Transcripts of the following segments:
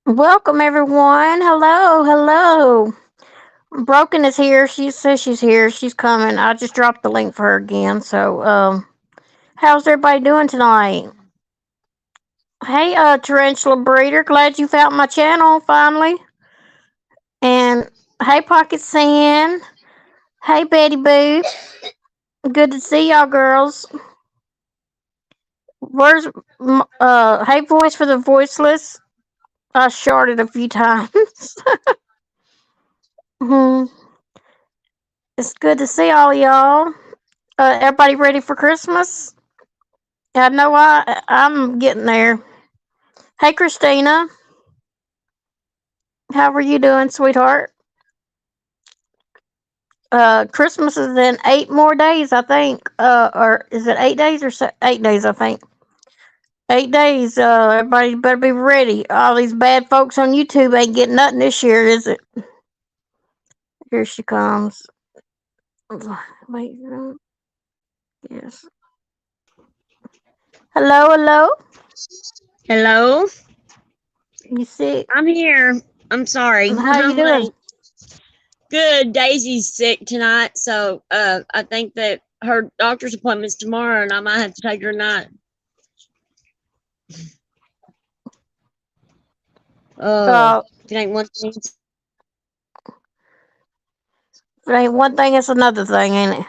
Welcome everyone. Hello, hello. Broken is here. She says she's here. She's coming. I just dropped the link for her again. How's everybody doing tonight? Hey, Tarantula Breeder. Glad you found my channel finally. And hey, Pocket Sand. Hey, Betty Boo. Good to see y'all, girls. Where's hey, voice for the voiceless? I shorted a few times. Hmm. It's good to see all y'all. Everybody ready for Christmas? I know I'm getting there. Hey, Christina, how are you doing, sweetheart? Christmas is in 8 more days, I think. Or is it 8 days or 8 days? I think 8 days. Everybody better be ready. All these bad folks on YouTube ain't getting nothing this year, is it? Here she comes. Wait, yes. Hello, hello. Hello, You sick? I'm here. I'm sorry. How you I'm doing? late. Good. Daisy's sick tonight, so I think that her doctor's appointment's tomorrow, and I might have to take her tonight. Oh, Uh, it ain't one thing. it ain't one thing, it's another thing, ain't it?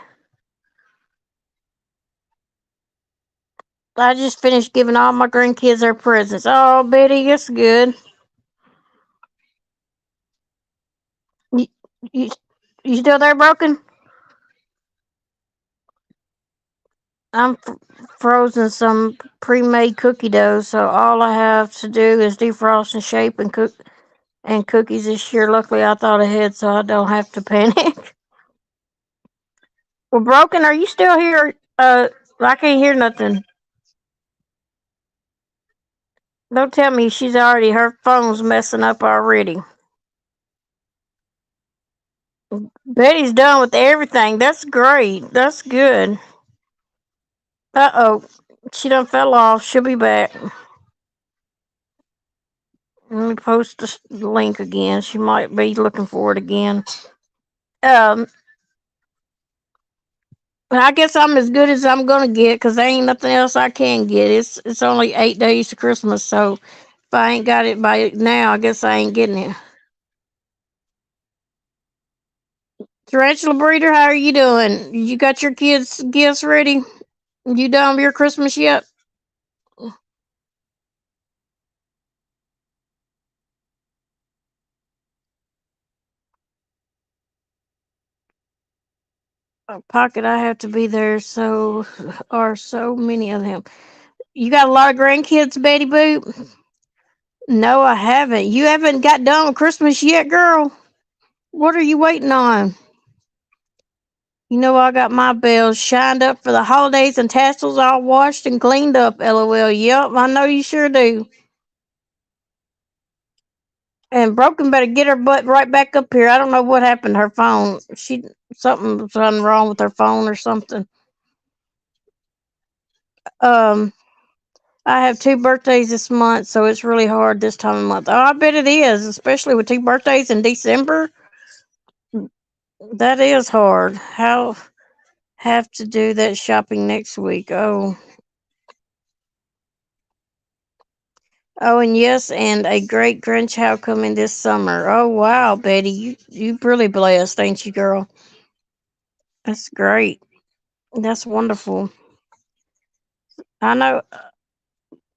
I just finished giving all my grandkids their presents. Oh, Betty, it's good. You, you, you still there, Broken? I'm frozen some pre-made cookie dough, so all I have to do is defrost and shape and cook and cookies this year. Luckily, I thought ahead, so I don't have to panic. Well, Broken, are you still here? I can't hear nothing. Don't tell me she's already her phone's messing up already. Betty's done with everything. That's great. That's good. Uh-oh. She done fell off. She'll be back. Let me post the link again. She might be looking for it again. Um, I guess I'm as good as I'm gonna get because there ain't nothing else I can get. It's only 8 days to Christmas, so if I ain't got it by now, I guess I ain't getting it. Tarantula Breeder, how are you doing? You got your kids' gifts ready? You done with your Christmas yet? Pocket, I have to be there. So are so many of them. You got a lot of grandkids, Betty Boop? No, I haven't. You haven't got done with Christmas yet, girl. What are you waiting on? You know I got my bells shined up for the holidays and tassels all washed and cleaned up. LOL. Yep, I know you sure do. And Broken better get her butt right back up here. I don't know what happened to her phone. Something's wrong with her phone or something. Um, I have two birthdays this month, so it's really hard this time of month. Oh, I bet it is, especially with two birthdays in December. That is hard. How have to do that shopping next week? Oh, and yes, and a great grandchild coming this summer. Oh wow, Betty, you really blessed, ain't you, girl? That's great. That's wonderful. I know.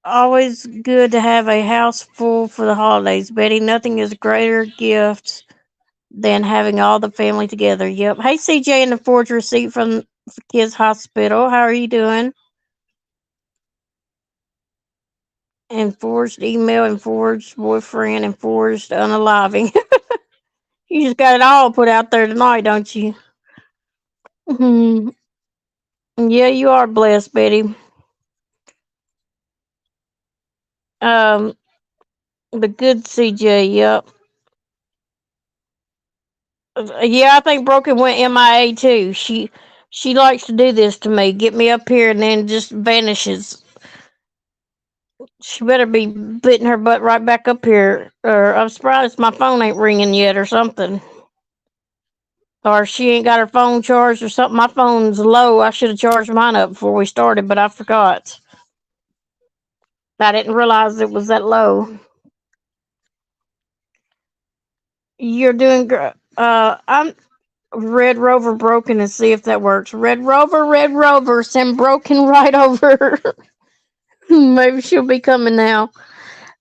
Always good to have a house full for the holidays, Betty. Nothing is a greater gift than having all the family together. Yep. Hey, CJ, and the forged receipt from Kids Hospital. How are you doing? And forged email and forged boyfriend and forged unaliving. You just got it all put out there tonight, don't you? Hmm. Yeah, you are blessed, Betty. Um, the good CJ. Yep. Yeah, I think Broken went MIA too. She likes to do this to me. Get me up here and then just vanishes. She better be putting her butt right back up here. Or I'm surprised my phone ain't ringing yet or something. Or she ain't got her phone charged or something. My phone's low. I should have charged mine up before we started, but I forgot. I didn't realize it was that low. You're doing good. I'm Red Rover broken and see if that works. Red Rover, send broken right over. Maybe she'll be coming now.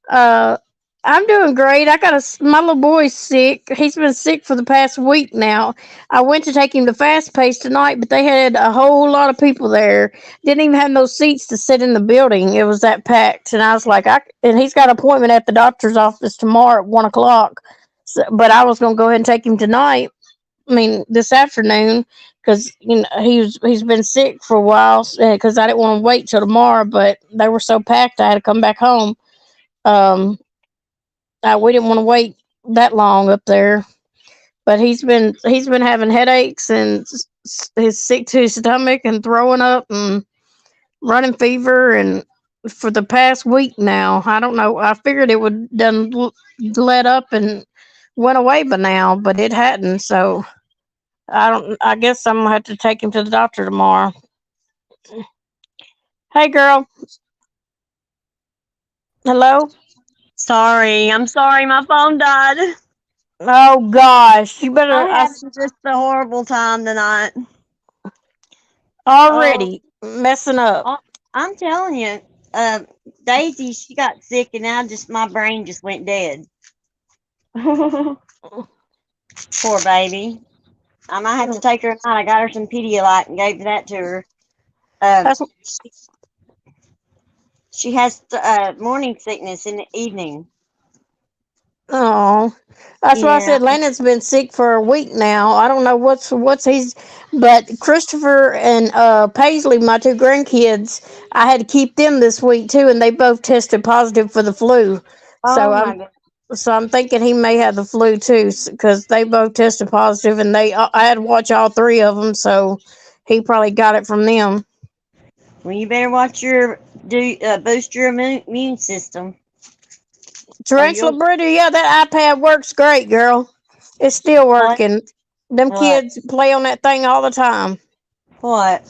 Uh, I'm doing great. My little boy's sick. He's been sick for the past week now. I went to take him to Fast Pace tonight, but they had a whole lot of people there. Didn't even have no seats to sit in the building. It was that packed, and I was like, and he's got an appointment at the doctor's office tomorrow at 1 o'clock. So, but I was gonna go ahead and take him tonight. I mean, this afternoon, because he's been sick for a while. Because I didn't want to wait till tomorrow, but they were so packed, I had to come back home. Um, we didn't want to wait that long up there, but he's been having headaches and he's sick to his stomach and throwing up and running fever and for the past week now. I don't know. I figured it would done let up and went away by now, but it hadn't. So I don't. I guess I'm gonna have to take him to the doctor tomorrow. Hey, girl. Hello. Sorry, I'm sorry, my phone died. Oh gosh, you better. I'm having just a horrible time tonight. Oh, Already messing up. oh, I'm telling you, uh, Daisy, she got sick, and now just my brain just went dead. Poor baby. I might have to take her tonight. I got her some Pedialyte and gave that to her. Um, That's she has morning sickness in the evening. Oh, that's why I Yeah. said Landon's been sick for a week now. I don't know what's he's, but Christopher and Paisley, my two grandkids, I had to keep them this week too, and they both tested positive for the flu. So Oh my I'm god. so I'm thinking he may have the flu too, because they both tested positive, and I had to watch all three of them, so he probably got it from them. Well, you better watch your boost your immune system, or Tarantula you'll Breeder, yeah, that iPad works great, girl. It's still what working. Them what kids play on that thing all the time. what.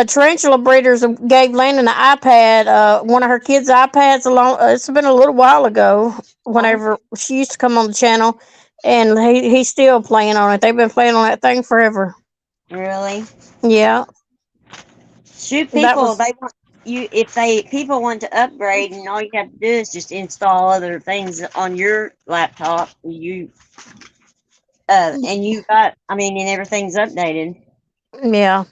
Tarantula Breeders gave Landon an iPad, one of her kids' iPads. It's been a little while ago. Huh? Whenever she used to come on the channel, and he's still playing on it. They've been playing on that thing forever. Really? Yeah, Shoot, that people was they want you if they people want to upgrade, and all you have to do is just install other things on your laptop. And you got I mean, and everything's updated. yeah.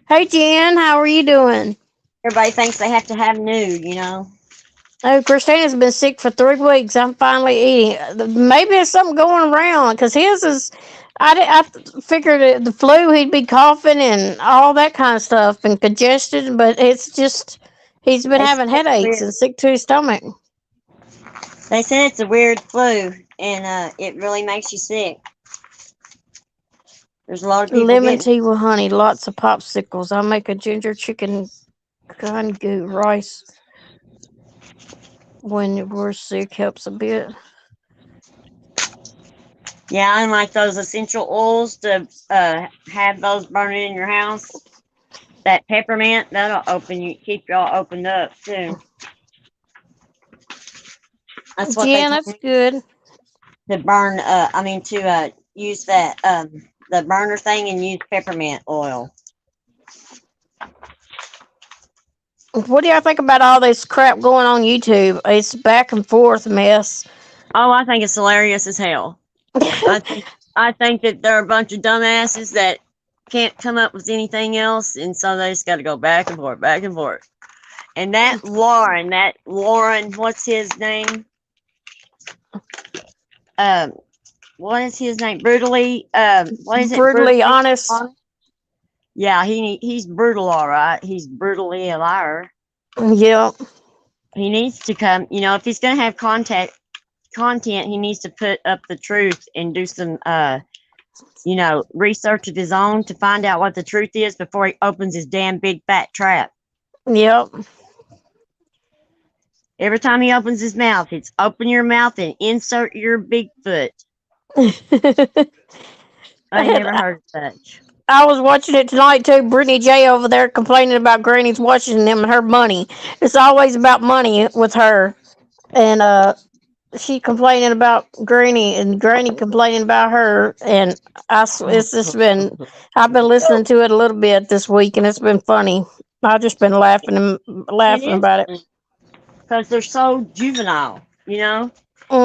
Hey Jen, how are you doing? Everybody thinks they have to have new. Oh, Christina's been sick for 3 weeks. I'm finally eating. Maybe there's something going around because his is. I figured the flu, he'd be coughing and all that kind of stuff and congested, but it's just he's been They said having it's headaches weird. and sick to his stomach. They said it's a weird flu, and it really makes you sick. There's a lot of people Lemon getting. tea with honey, lots of popsicles. I'll make a ginger chicken goo rice when we're sick, helps a bit. Yeah, and like those essential oils to have those burning in your house. That peppermint, that'll keep y'all opened up too. That's what they Jen, told that's me good. to burn. I mean to use that the burner thing and use peppermint oil. What do y'all think about all this crap going on YouTube? It's back and forth mess. Oh, I think it's hilarious as hell. I think I think that they're a bunch of dumbasses that can't come up with anything else, and so they just got to go back and forth, back and forth. And that Lauren, what's his name? Um, what is his name? Brutally, what is it? Brutally Brutally honest. honest. Yeah, he's brutal, all right. He's brutally a liar. Yeah. He needs to come. If he's gonna have content, he needs to put up the truth and do some research of his own to find out what the truth is before he opens his damn big fat trap. Yep. Every time he opens his mouth, it's open your mouth and insert your big foot. I ain't never I heard of such. was watching it tonight too. Brittany J over there complaining about Granny's watching them and her money. It's always about money with her, and she complaining about Granny and Granny complaining about her. And it's just been. I've been listening to it a little bit this week, and it's been funny. I've just been laughing and It laughing is about it. because they're so juvenile,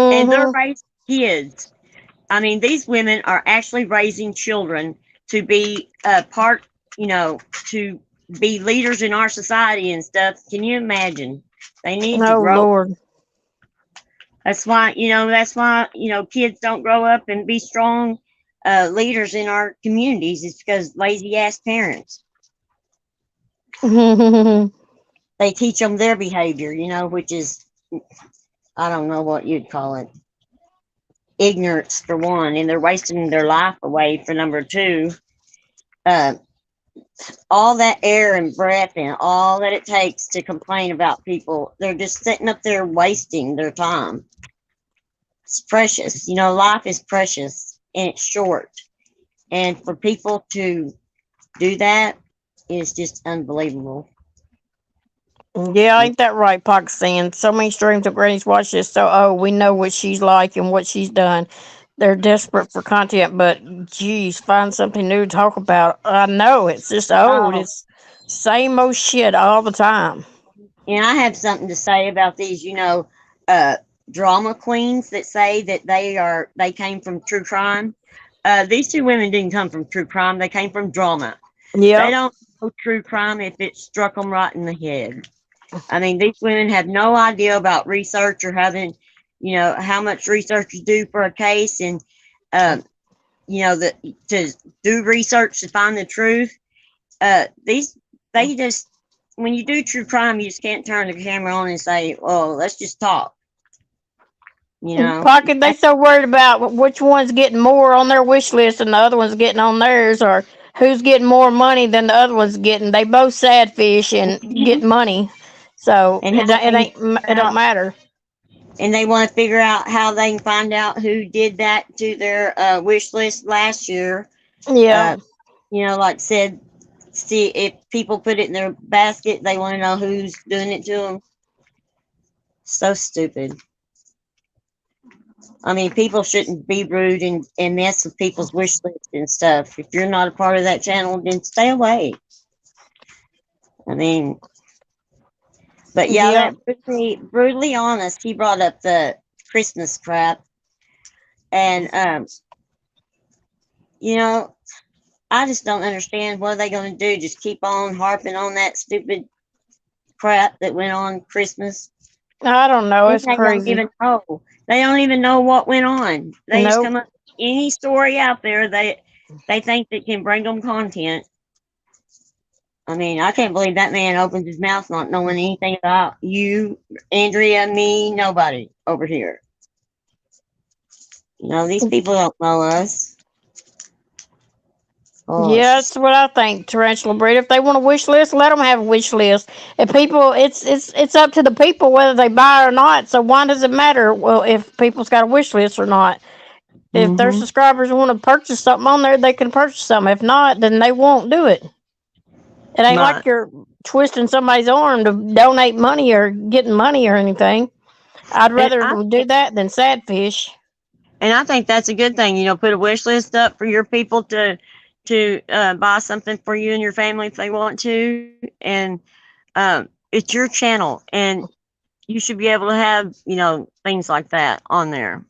and they're Hmm. raising kids. I mean, these women are actually raising children to be a part, you know, to be leaders in our society and stuff. Can you imagine? They need to Oh grow. Lord. That's why kids don't grow up and be strong leaders in our communities. It's because lazy ass parents. They teach them their behavior, which is, I don't know what you'd call it, ignorance for one, and they're wasting their life away for number two. Uh, all that air and breath and all that it takes to complain about people, they're just sitting up there wasting their time. It's precious. Life is precious and it's short. And for people to do that is just unbelievable. Yeah, ain't that right, Pakistan? So many streams of Granny's watch this, so we know what she's like and what she's done. They're desperate for content, but geez, find something new to talk about. I know it's just old. Oh, It's same old shit all the time. and I have something to say about these, uh, drama queens that say that they came from true crime. These two women didn't come from true crime; they came from drama. They Yep. don't know true crime if it struck them right in the head. I mean, these women have no idea about research or having, how much researchers do for a case, and um, that to do research to find the truth. These they just when you do true crime, you just can't turn the camera on and say, "Oh, let's just talk." You know, Pocket, they so worried about which one's getting more on their wish list and the other one's getting on theirs, or who's getting more money than the other one's getting. They both sad fish and get money, so and how it they ain't it don't out, matter. and they want to figure out how they can find out who did that to their wish list last year. Yeah. Uh, like said, see if people put it in their basket, they want to know who's doing it to them. So stupid. I mean, people shouldn't be rude and mess with people's wish lists and stuff. If you're not a part of that channel, then stay away. I mean, but yeah, Yep. that brutally honest. He brought up the Christmas crap, and you know, I just don't understand what are they going to do. Just keep on harping on that stupid crap that went on Christmas. I don't know. And It's they don't crazy. even know. They don't even know what went on. They just Nope. come up with any story out there they think that can bring them content. I mean, I can't believe that man opens his mouth not knowing anything about you, Andrea, me, nobody over here. These people don't know us. Oh, Yeah, it's that's just what I think. Tarantula breed. If they want a wish list, let them have a wish list. If people, it's up to the people whether they buy or not. So why does it matter? Well, if people's got a wish list or not. If their mm-hmm. subscribers want to purchase something on there, they can purchase something. If not, then they won't do it. It ain't Right. like you're twisting somebody's arm to donate money or getting money or anything. I'd And rather I do that than sad fish. and I think that's a good thing. Put a wish list up for your people to buy something for you and your family if they want to, and it's your channel, and you should be able to have things like that on there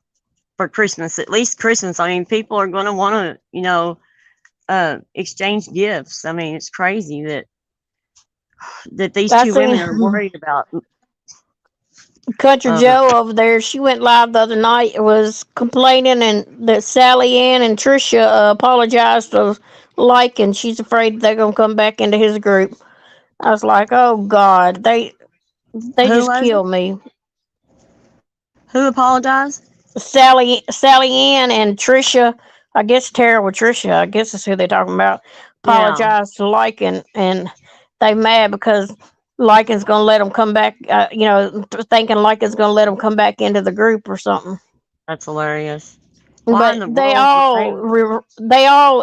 for Christmas. At least Christmas. I mean, people are going to want to exchange gifts. I mean, it's crazy that these I two women seen are worried about. Country Uh, Joe over there. She went live the other night. Was complaining, and that Sally Ann and Trisha apologized to Like, and she's afraid they're gonna come back into his group. I was like, oh God, they who just was it? killed me. Who apologized? Sally Ann and Trisha. I guess Tara with Trisha. I guess that's who they're talking about. Yeah. Apologized to Like, and they mad because like it's gonna let them come back. Thinking like it's gonna let them come back into the group or something. That's hilarious. Why in But the world would they?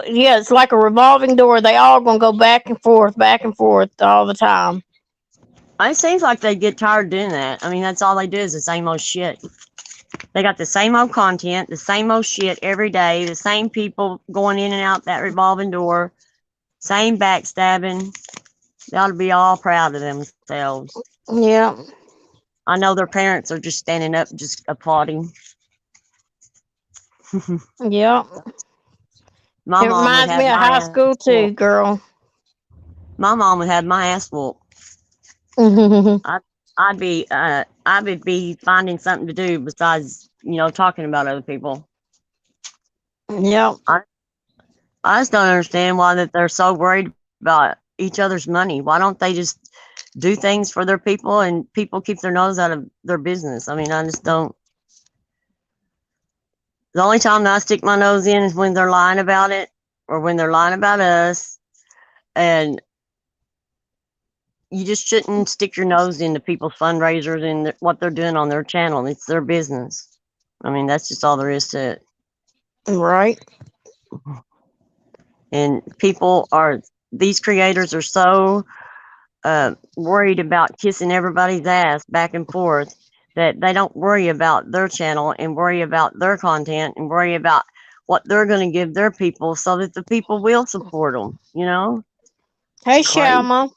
yeah, it's like a revolving door. They all gonna go back and forth all the time. It seems like they get tired doing that. I mean, that's all they do is the same old shit. They got the same old content, the same old shit every day, the same people going in and out that revolving door, same backstabbing. They ought to be all proud of themselves. Yeah, I know their parents are just standing up, just applauding. yeah. My It mom would reminds have me of my high ass school too, whooped. girl. My mom would have my ass whooped. Yep. I, I would be finding something to do besides, talking about other people. I, I just don't understand why that they're so worried about each other's money. Why don't they just do things for their people and people keep their nose out of their business? I mean, I just don't. The only time that I stick my nose in is when they're lying about it or when they're lying about us. And you just shouldn't stick your nose into people's fundraisers and what they're doing on their channel. It's their business. I mean, that's just all there is to it. Right. And these creators are so worried about kissing everybody's ass back and forth that they don't worry about their channel and worry about their content and worry about what they're going to give their people so that the people will support them. It's Hey, crazy. Shalma.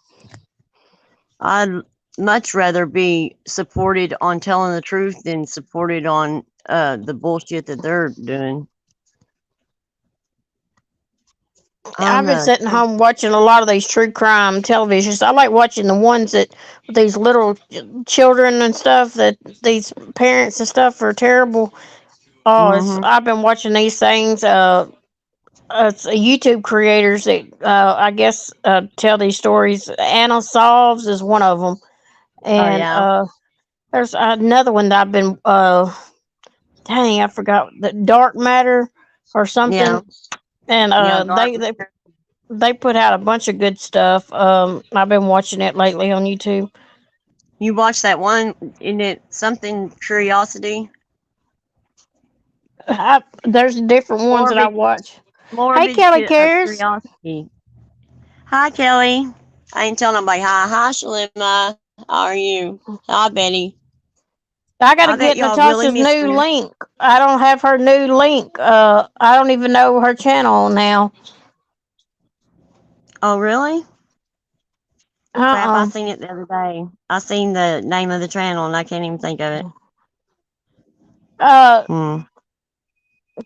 I'd much rather be supported on telling the truth than supported on the bullshit that they're doing. I've I'm been sitting home watching a lot of these true crime televisions. I like watching the ones that with these little children and stuff that these parents and stuff are terrible. Oh, mm-hmm. I've been watching these things. It's YouTube creators that I guess tell these stories. Anna Solves is one of them, Oh and yeah, there's another one that I've been. Dang, I forgot the Dark Matter or something. yeah, And yeah. Dark. they put out a bunch of good stuff. I've been watching it lately on YouTube. You watched that one? In it something curiosity? There's different ones that I Morbid, watch. Hey, morbid Kelly Cares. curiosity. Hi, Kelly. I ain't telling nobody hi. Hi, Shalima. How are you? Hi, Betty. I got I to bet get y'all really Natasha's miss new me. link. I don't have her new link. I don't even know her channel now. Oh, really? Crap, I Uh seen it the other day. I seen the name of the channel and I can't even think of it. uh. Hmm.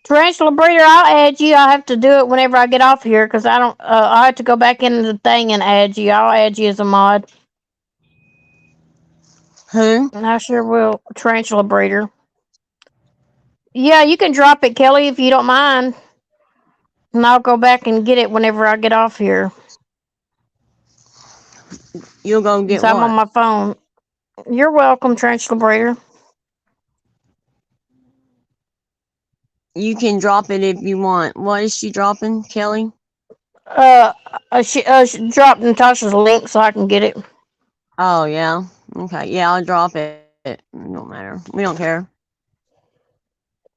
Tarantula breeder, I'll add you. I have to do it whenever I get off here because I don't. I have to go back into the thing and add you. I'll add you as a mod. Who? And I sure will. Tarantula breeder. Yeah, you can drop it, Kelly, if you don't mind. And I'll go back and get it whenever I get off here. You'll go Since get I'm on what? my phone. You're welcome, Tarantula breeder. You can drop it if you want. What is she dropping, Kelly? Uh, she dropped Natasha's link so I can get it. Oh, yeah. Okay. Yeah, I'll drop it. No matter. We don't care.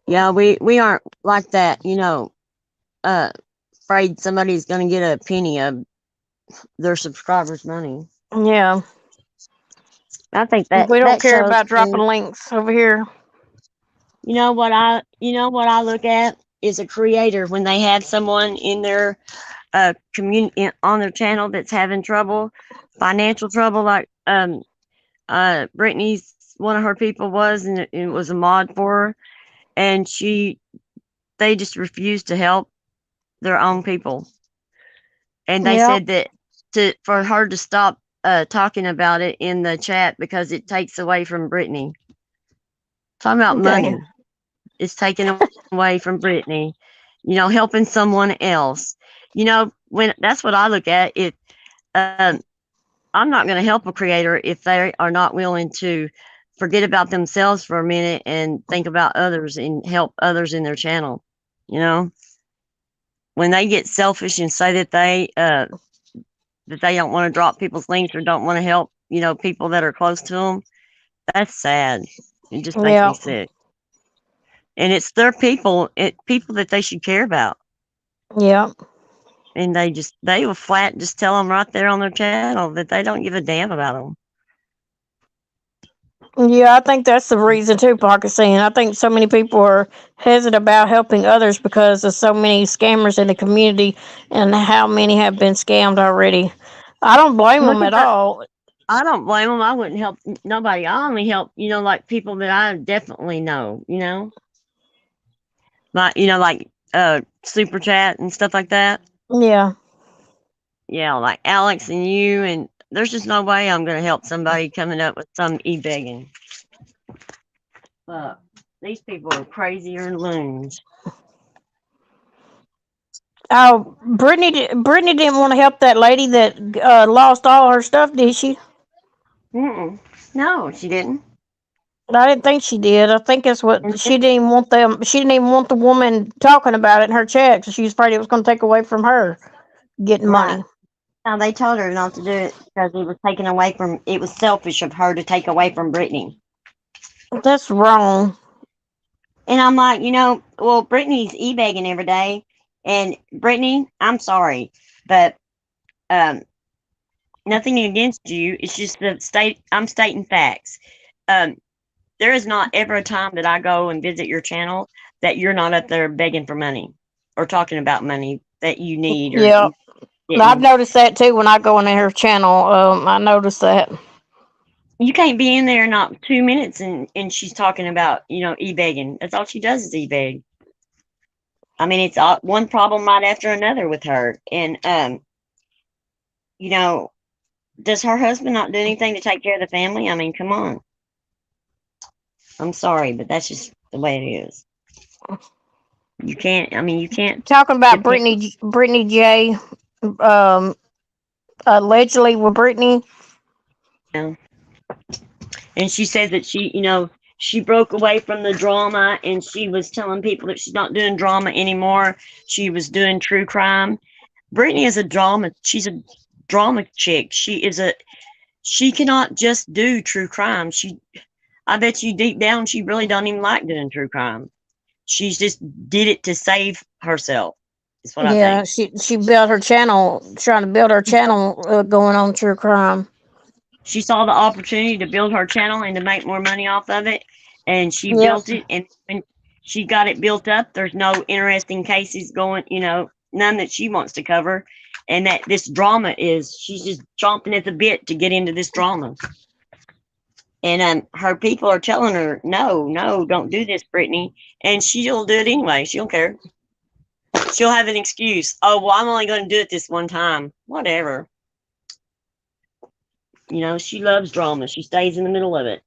Yeah, we aren't like that, uh, afraid somebody's going to get a penny of their subscribers' money. Yeah, I think we don't that care shows about dropping too. links over here. You know what I look at is a creator when they have someone in their community on their channel that's having trouble, financial trouble, like Brittany's one of her people was, and it was a mod for her, and they just refused to help their own people, and they Yep. said that for her to stop talking about it in the chat because it takes away from Brittany. Talking about Okay. money. Is taken away from Brittany, helping someone else. When that's what I look at. Um, I'm not going to help a creator if they are not willing to forget about themselves for a minute and think about others and help others in their channel. You know, when they get selfish and say that they don't want to drop people's links or don't want to help people that are close to them. That's sad. It just makes me Yeah, sick. And it's their people that they should care about. yeah. And they will flat just tell them right there on their channel that they don't give a damn about them. Yeah, I think that's the reason too, Pakistan. I think so many people are hesitant about helping others because of so many scammers in the community and how many have been scammed already. I don't blame Look them at at that. all. I don't blame them. I wouldn't help nobody. I only help, like people that I definitely know, like super chat and stuff like that. Yeah. Yeah, like Alex and you, and there's just no way I'm gonna help somebody coming up with some e-begging. But these people are crazier than loons. Oh, Brittany didn't want to help that lady that lost all her stuff, did she? Mm-mm. No, she didn't. I didn't think she did. I think that's And what she didn't even want them. She didn't even want the woman talking about it in her check. So she was afraid it was going to take away from her getting right. money. Now they told her not to do it because it was taken away from. It was selfish of her to take away from Brittany. That's wrong. And I'm like, well, Brittany's e-begging every day, and Brittany, I'm sorry, but um, nothing against you. It's just the state. I'm stating facts. Um, there is not ever a time that I go and visit your channel that you're not up there begging for money or talking about money that you need or Yeah, you I've didn't. noticed that too when I go in her channel. I noticed that. You can't be in there not 2 minutes and she's talking about e-begging. That's all she does is e-beg. I mean, it's one problem right after another with her. And you know, does her husband not do anything to take care of the family? I mean, come on. I'm sorry, but that's just the way it is. You can't. I mean, you can't Talking about depend. Brittany J. Um, allegedly with Brittany. You know. And she said that she broke away from the drama and she was telling people that she's not doing drama anymore. She was doing true crime. Brittany is a drama. She's a drama chick. She cannot just do true crime. I bet you deep down she really don't even like doing true crime. She's just did it to save herself. Is what I Yeah, think. she built her channel, trying to build her channel, going on true crime. She saw the opportunity to build her channel and to make more money off of it, and she Yep. built it. And when she got it built up, there's no interesting cases going, none that she wants to cover. And that this drama is, she's just chomping at the bit to get into this drama. And her people are telling her, no, no, don't do this, Brittany. And she'll do it anyway. She don't care. She'll have an excuse. Oh, well, I'm only going to do it this one time. Whatever. She loves drama. She stays in the middle of it.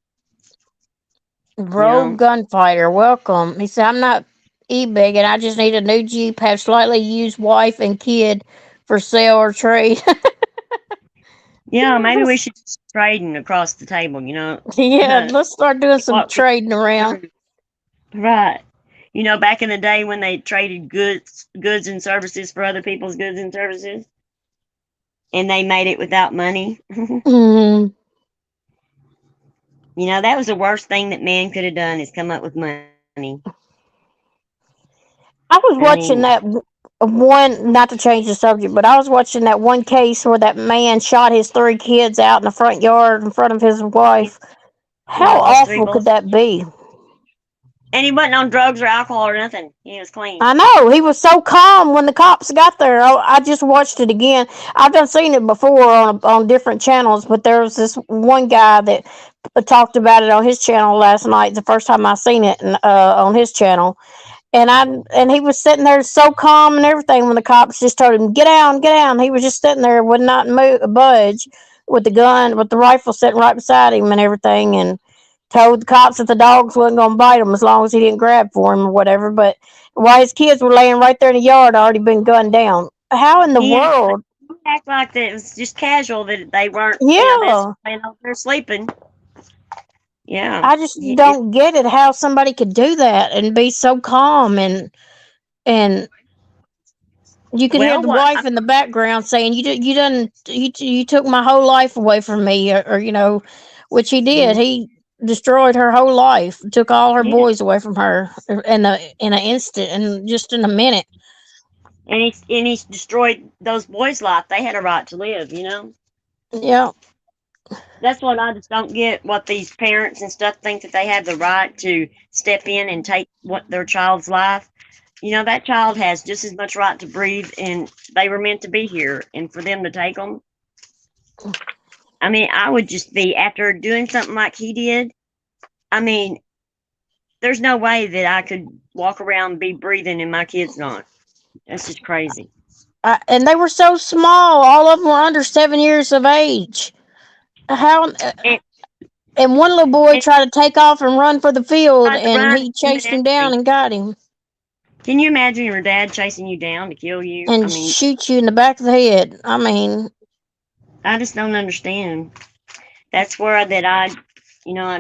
You Rogue know, gunfighter, welcome. He said, "I'm not e-begging. I just need a new Jeep, have slightly used wife and kid for sale or trade." yeah, maybe we should just trading across the table. Yeah, let's start doing some What we trading around. do. Right. Back in the day when they traded goods and services for other people's goods and services, and they made it without money. Mm, That was the worst thing that man could have done is come up with money. I was I mean, watching that one, not to change the subject, but I was watching that one case where that man shot his three kids out in the front yard in front of his wife. yeah, How lost three awful could bullets. that be? And he wasn't on drugs or alcohol or nothing. He was clean. I know he was so calm when the cops got there. I just watched it again. I've done seen it before on different channels, but there was this one guy that talked about it on his channel last night. The first time I seen it on his channel, and he was sitting there so calm and everything when the cops just told him get down, get down. He was just sitting there, would not move, budge, with the gun, with the rifle sitting right beside him and everything, and told the cops that the dogs wasn't going to bite him as long as he didn't grab for him or whatever. But while his kids were laying right there in the yard, already been gunned down. How in the He act world? he act like that it was just casual that they weren't. That's Yeah, they're sleeping. Yeah. I just don't get it. How somebody could do that and be so calm and You could hear Well, the what? wife in the background saying, you took my whole life away from me," or which he did. Mhm. He destroyed her whole life, took all her Yeah, boys away from her in an instant, and just in a minute. and he's destroyed those boys' life. They had a right to live, you know. Yeah, That's what I just don't get. What these parents and stuff think that they have the right to step in and take what their child's life. You know, that child has just as much right to breathe, and they were meant to be here. And for them to take them, I mean, I would just be after doing something like he did. I mean, there's no way that I could walk around and be breathing and my kid's not. That's just crazy. and they were so small. All of them were under 7 years of age. How? And, And one little boy and tried to take off and run for the field, tried to and run he and chased him down everything. and got him Can you imagine your dad chasing you down to kill you? I and mean, shoot you in the back of the head. I mean, I just don't understand. That's where that I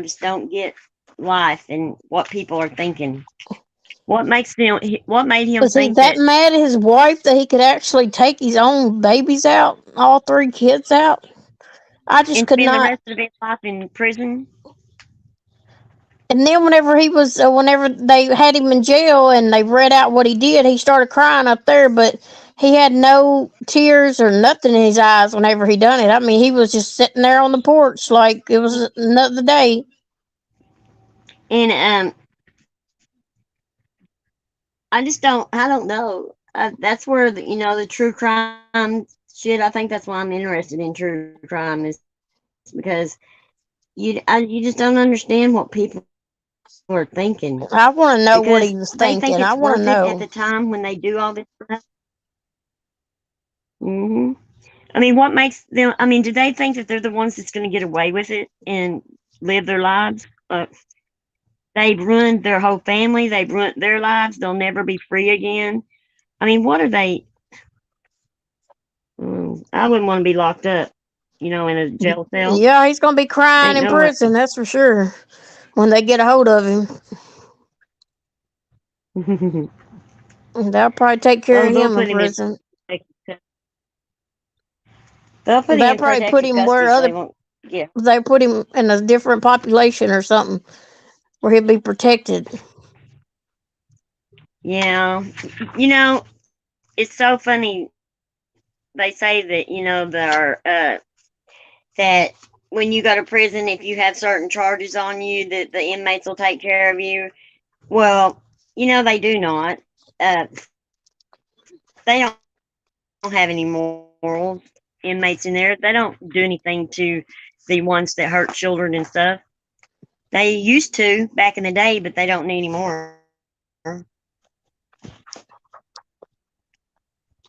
just don't get life and what people are thinking. What makes them? What made him was he think that that mad at his wife that he could actually take his own babies out, all three kids out? I just and could spend the not. rest of his life in prison? And then whenever they had him in jail and they read out what he did, he started crying up there, but he had no tears or nothing in his eyes whenever he done it. I mean, he was just sitting there on the porch like it was another day. And I just don't. I don't know. That's where the true crime shit. I think that's why I'm interested in true crime is because you just don't understand what people are thinking because they I think want to it's know what worth he it was at the thinking. I time want when to they do know. all this stuff. Hmm I mean, what makes them? I mean, do they think that they're the ones that's going to get away with it and live their lives? They've ruined their whole family. They've ruined their lives. They'll never be free again. I mean, what are they? I wouldn't want to be locked up, in a jail cell. Yeah, he's gonna be crying Ain't in no way. prison. That's for sure. When they get a hold of him, they'll probably take care Oh, of they'll him in put him in. prison. They'll put him They'll in probably put protective him custody where so other they won't. Yeah, they put him in a different population or something where he'll be protected. yeah. It's so funny. They say that that when you go to prison, if you have certain charges on you, that the inmates will take care of you. Well, they do not. They don't have any morals. Inmates in there, they don't do anything to the ones that hurt children and stuff. They used to back in the day, but they don't anymore.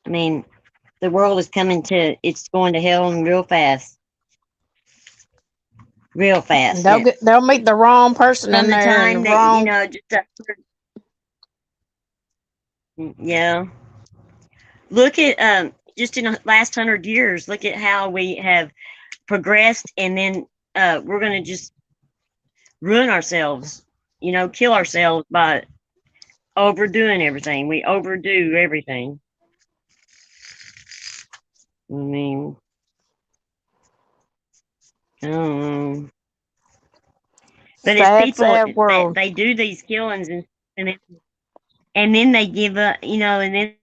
I mean, the world is coming to, it's going to hell and real fast. Yeah. They'll meet the wrong person From the in there and time the that wrong. yeah. Look at just in the last 100 years. Look at how we have progressed, and then we're going to just ruin ourselves. Kill ourselves by overdoing everything. We overdo everything. I mean, I don't know. But it's Sad, people sad that world. they do these killings and then they give up, and then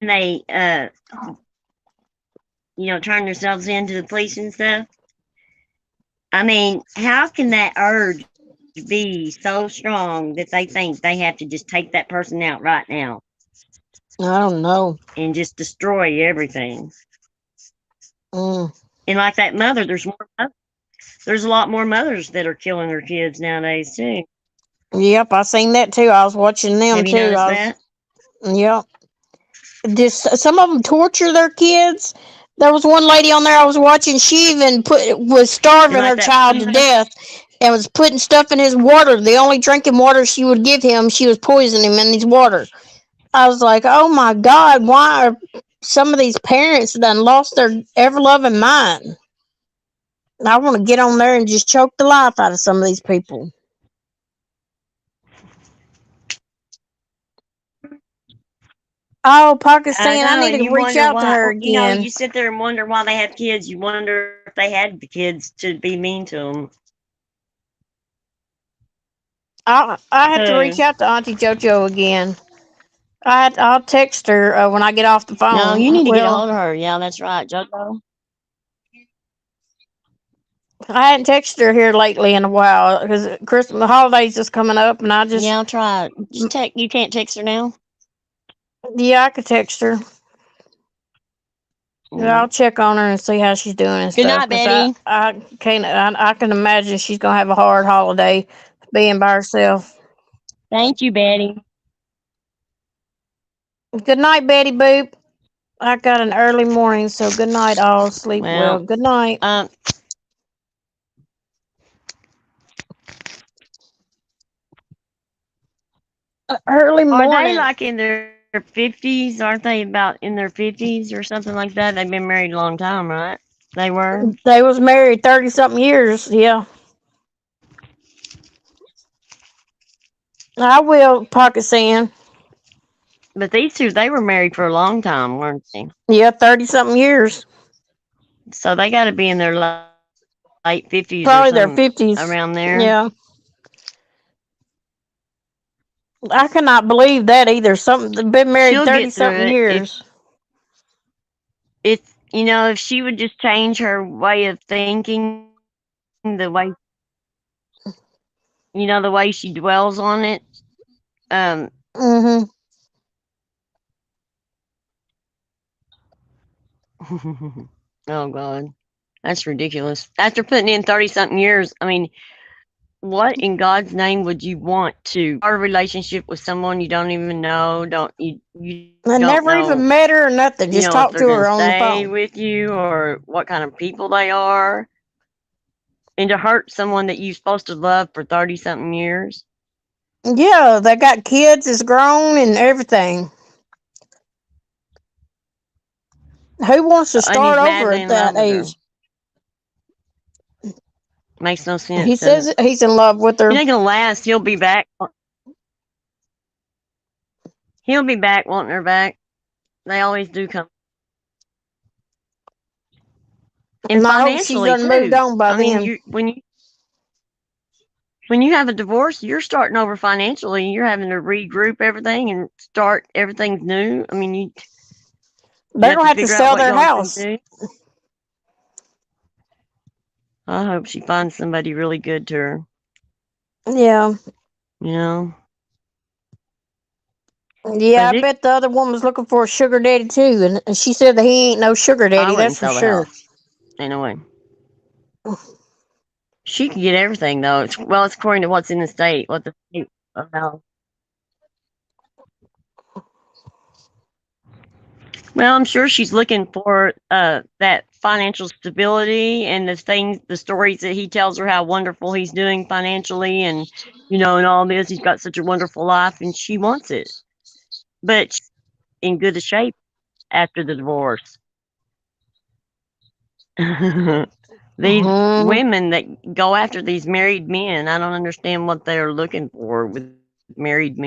they turn themselves into the police and stuff. I mean, how can that urge be so strong that they think they have to just take that person out right now I don't know. and just destroy everything? Mm. And like that mother, there's a lot more mothers that are killing their kids nowadays too. Yep, I seen that too. I was watching them Have you too. noticed I was. that? Yep. Just some of them torture their kids. There was one lady on there I was watching. She even was And starving like her that child one to mother, death and was putting stuff in his water. The only drinking water she would give him, she was poisoning him in his water. I was like, oh my God, why are some of these parents done lost their ever loving mind? I want to get on there and just choke the life out of some of these people. Oh, I Pakistan, I know, need and to you reach wonder out to why. her You know, again. you sit there and wonder why they have kids. You wonder if they had the kids to be mean to them. I have to Who? reach out to Auntie JoJo again. I'll text her when I get off the No, you phone. need to get a Well, hold of her. Yeah, that's right, JoJo. I hadn't texted her here lately in a while because Christmas, the holidays is coming up, and I Yeah, just, I'll try it. Just text. You can't text her now. yeah, I could text her. Yeah, Mm. I'll check on her and see how she's doing and Good stuff. night, Cause Betty. I can imagine she's gonna have a hard holiday being by herself. Thank you, Betty. Good night, Betty Boop. I got an early morning, so good night, all. Sleep well. Well, Good night. um, Early are they morning. like in their fifties? Aren't they about in their fifties or something like that? They've been married a long time, right? They were. They was married 30 something years. Yeah, I will. Pocket sand. But these two, they were married for a long time, weren't they? Yeah, 30 something years. So they got to be in their late fifties or something Probably their around 50s. there. Yeah. I cannot believe that either. Something they've been married She'll 30 get through something it years. if you know if she would just change her way of thinking, the way she dwells on it. Um, Mm-hmm. oh God, that's ridiculous. After putting in 30 something years, I mean, what in God's name would you want to start a relationship with someone you don't even know? You don't I know, never even met her or nothing. you Just know, if talked they're to going her to on the stay phone. with you or what kind of people they are, and to hurt someone that you're supposed to love for 30 something years. Yeah, they got kids, is grown and everything. Who wants to And start he's over madly at in love that with her. age? Makes no He sense, does says it? he's in love with It her. ain't gonna last. He'll be back. He'll be back wanting her back. They always do come. And And I hope she's financially done moved too. on by I mean, then. when you have a divorce, you're starting over financially. You're having to regroup everything and start everything's new. I mean, you They're have gonna to have to figure out sell what their y'all's gonna house. do. I hope she finds somebody really good to her. Yeah. You know, Yeah, because I bet the other woman's looking for a sugar daddy too, and she said that he ain't no sugar I daddy, wouldn't that's for sell the sure. house. Anyway, she can get everything though. It's according to what's in the state, what the state allows. Well, I'm sure she's looking for that financial stability and the stories that he tells her how wonderful he's doing financially, and and all this. He's got such a wonderful life, and she wants it, but she's in good shape after the divorce. These Hmm. women that go after these married men, I don't understand what they're looking for with married men.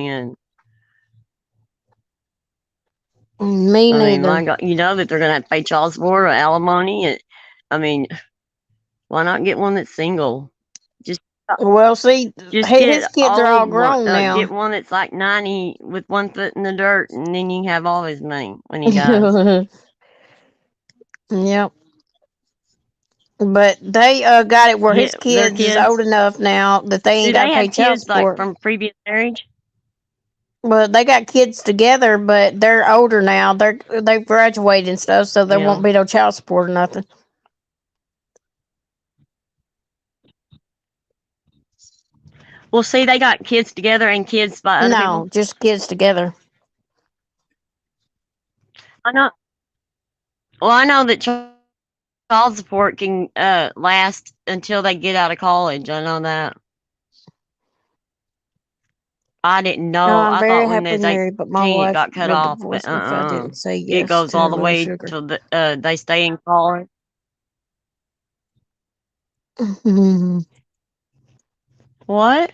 I Me mean, my God, neither. you know that they're going to have to pay child support or alimony. I mean, why not get one that's single? Just Well, see, just his get kids are all old one. grown Get now. one that's like 90 with one foot in the dirt, and then you can have all his money when he dies. Yep. But they got it where his Their kids is old kids. enough now that they ain't Do got to they pay have child kids like support. from previous marriage? Well, they got kids together, but they're older now. They've graduated and stuff, so there won't Yeah. be no child support or nothing. Well, see, they got kids together and kids by other No, people. just kids together. I know. Well, I know that child support can last until they get out of college. I know that. I didn't know. I I'm thought when very they was happily married, but my 18 it wife got cut would off, but divorce me if I didn't say it yes goes to all her the little way sugar. till they stay in college. What?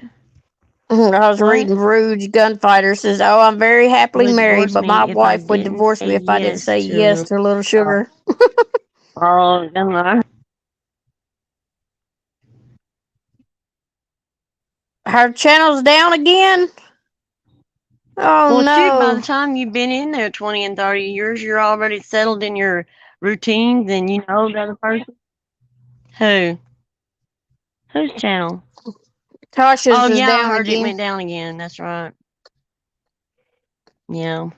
I was What? reading Rouge Gunfighter says, "Oh, I'm very happily Would married, divorce but my me if I wife would didn't divorce say me if I didn't yes say yes to. to Little Sugar." Oh, come on. Her channel's down again. Oh Well, shoot, by the no. time you've been in there 20 and 30 years, you're already settled in your routines and you know the other person. Who? Whose channel? Tasha's Oh, is yeah, I down heard it again. went down again. That's right. Yeah.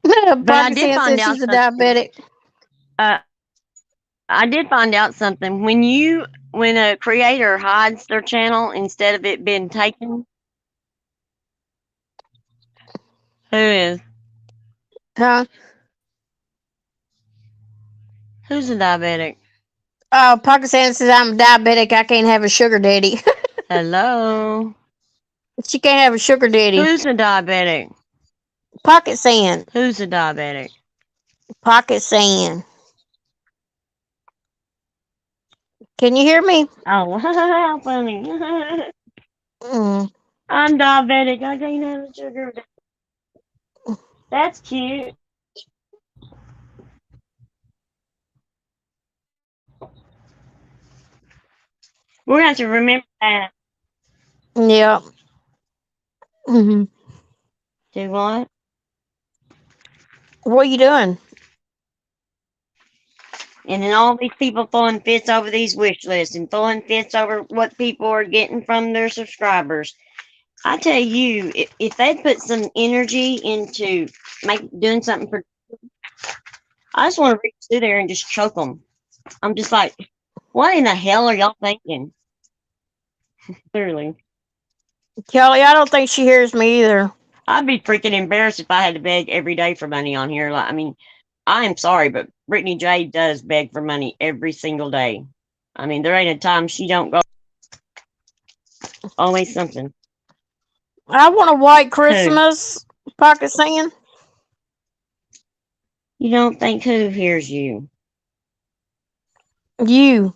But I Pocket did Sand find says out she's a something. diabetic. I did find out something. When a creator hides their channel instead of it being taken, who is? Huh? Who's a diabetic? Oh, Pocket Sand says I'm diabetic. I can't have a sugar daddy. Hello? She can't have a sugar daddy. Who's a diabetic? Pocket Sand. Who's a diabetic? Pocket Sand. Can you hear me? Oh, how funny. Mm. I'm diabetic. I can't have a sugar. That's cute. We're going to have to remember that. Yeah. Hmm. Do what? What are you doing? And then all these people throwing fits over these wish lists and throwing fits over what people are getting from their subscribers. I tell you, if they'd put some energy into doing something for, I just want to reach through there and just choke them. I'm just like, what in the hell are y'all thinking? Clearly, Kelly, I don't think she hears me either. I'd be freaking embarrassed if I had to beg every day for money on here. Like, I mean, I am sorry, but Brittany J does beg for money every single day. I mean, there ain't a time she don't go. Always something. I want a white Who? Christmas, Pocket Sand. You don't think who hears you? You.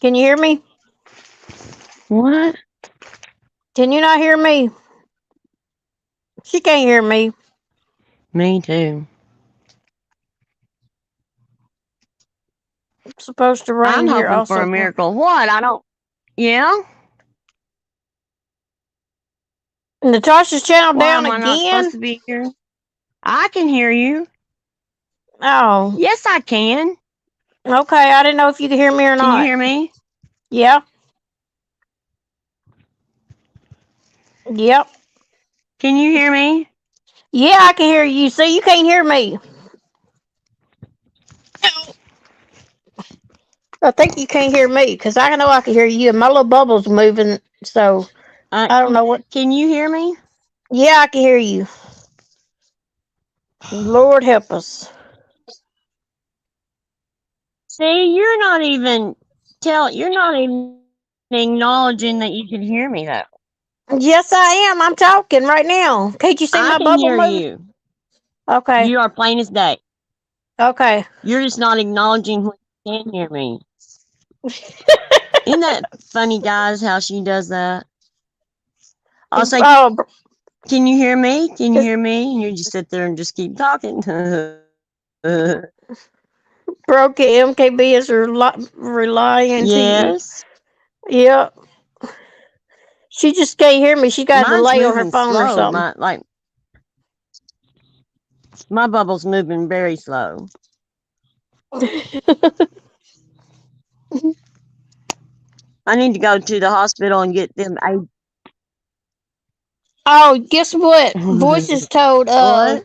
Can you hear me? What? Can you not hear me? She can't hear me. Me too. It's supposed to rain I'm here hoping for also. a miracle. What? I don't. Yeah? Natasha's channel Why down am I not supposed again? to be here? I can hear you. Oh, Yes, I can. okay. I didn't know if you could hear me or Can you not. hear me? Yeah. Yep. Can you hear me? Yeah, I can hear you. See, you can't hear me. I think you can't hear me because I know I can hear you. And my little bubble's moving, so I don't know what. Can you hear me? Yeah, I can hear you. Lord help us. See, you're not even acknowledging that you can hear me though. Yes, I am. I'm talking right now. Can't you see I my can bubble hear move? you. Okay. You are plain as day. Okay. You're just not acknowledging when you can hear me. Isn't that funny, guys, how she does that? I'll say, Oh, can you hear me? Can you because hear me? And you just sit there and just keep talking. broke MKB is relying to you. Yes. Yep. She just can't hear me. She got a Mine's delay on her moving phone or slow. something. My bubble's moving very slow. I need to go to the hospital and get them Oh, guess what? What?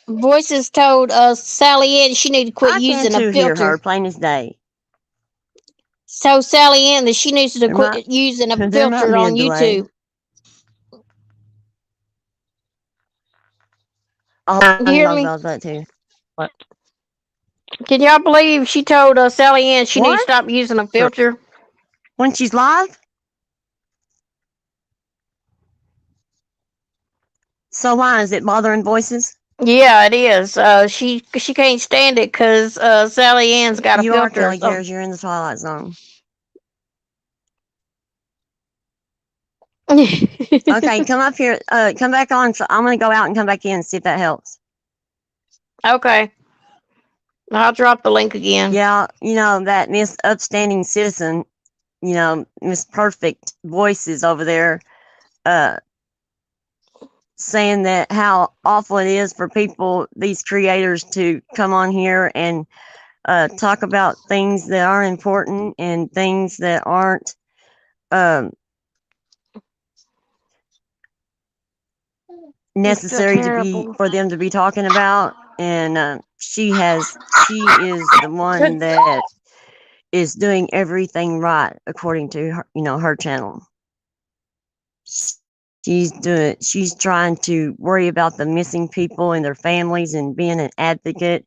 Voices told Sally Ann she need to quit I can using a too hear filter. her, plain as day. So Sally Ann that she needs to There might quit using a there might filter be a on delay. YouTube. I'll You hear talk me? about that too. What? Can y'all believe she told Sally Ann she needs to What? stop using a filter? When she's live? So why is it bothering voices? Yeah, it is. She can't stand it because Sally Ann's got a You are filter or Kelly something. Cares. You're in the Twilight Zone. Okay, come up here. Come back on. So I'm gonna go out and come back in and see if that helps. Okay. I'll drop the link again. Yeah, that Miss Upstanding Citizen, Miss Perfect Voices over there, uh, saying that how awful it is for people, these creators, to come on here and talk about things that are important and things that aren't um, I feel necessary to be terrible. for them to be talking about. And she is the one Good. that is doing everything right according to her, her channel. She's trying to worry about the missing people and their families and being an advocate,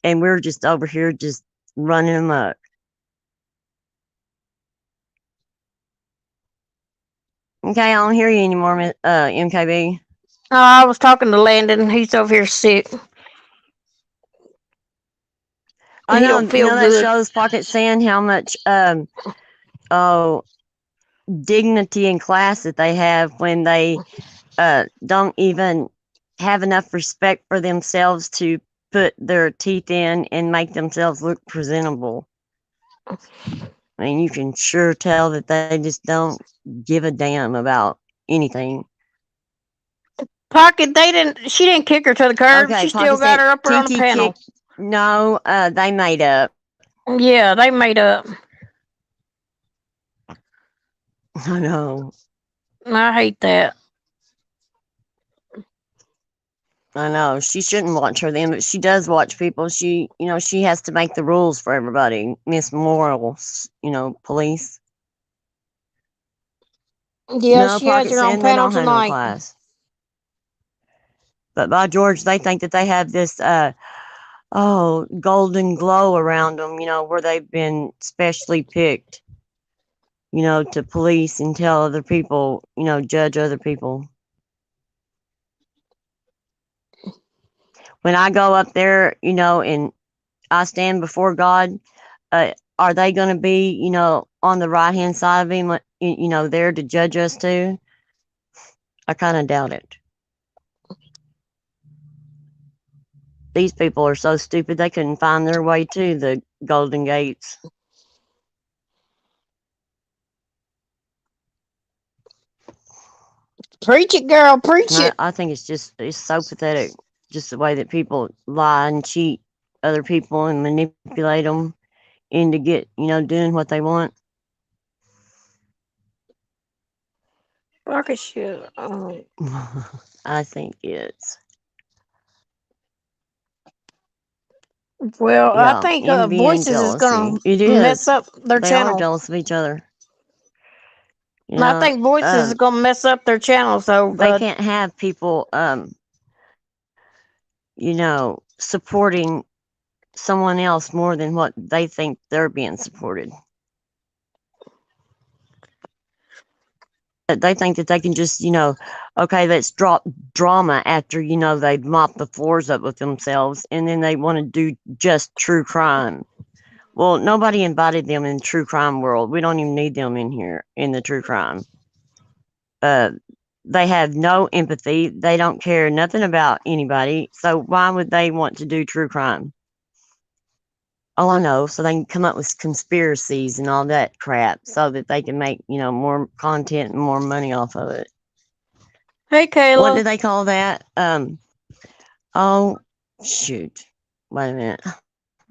and we're just over here just running amok. Okay, I don't hear you anymore, MKB. Oh, I was talking to Landon. He's over here sick. I He know, don't feel that good. shows Pocket saying how much oh dignity and class that they have when they don't even have enough respect for themselves to put their teeth in and make themselves look presentable. I mean, you can sure tell that they just don't give a damn about anything. Pocket, they didn't. She didn't kick her to the curb. Okay, She still Pocket got said her up there on the TT panel. kicked. No, they made up. Yeah, they made up. I know. I hate that. I know. She shouldn't watch her then, but she does watch people. She has to make the rules for everybody. Miss Morals, police. Yeah, No, she has Pocket her own saying they panel don't have no tonight. class. But by George, they think that they have this golden glow around them, where they've been specially picked, to police and tell other people, judge other people. When I go up there, and I stand before God, are they going to be, on the right hand side of him, there to judge us too? I kind of doubt it. These people are so stupid they couldn't find their way to the Golden Gates. Preach it, girl. Preach it. I think it's so pathetic, just the way that people lie and cheat other people and manipulate them into doing what they want. Fuck a shit. I think it's Well, I yeah, think envy and Voices is jealousy. gonna It mess is. up their They are channel. jealous of each other. I think Voices is gonna mess up their channel. So, they can't have people supporting someone else more than what they think they're being supported. They think that they can just, okay, let's drop drama after, they've mopped the floors up with themselves, and then they want to do just true crime. Well, nobody invited them in the true crime world. We don't even need them in here in the true crime. They have no empathy. They don't care nothing about anybody. So why would they want to do true crime? Oh, I know. So they can come up with conspiracies and all that crap so that they can make, more content and more money off of it. hey, What Kayla. do they call that? Oh, shoot. Wait a minute.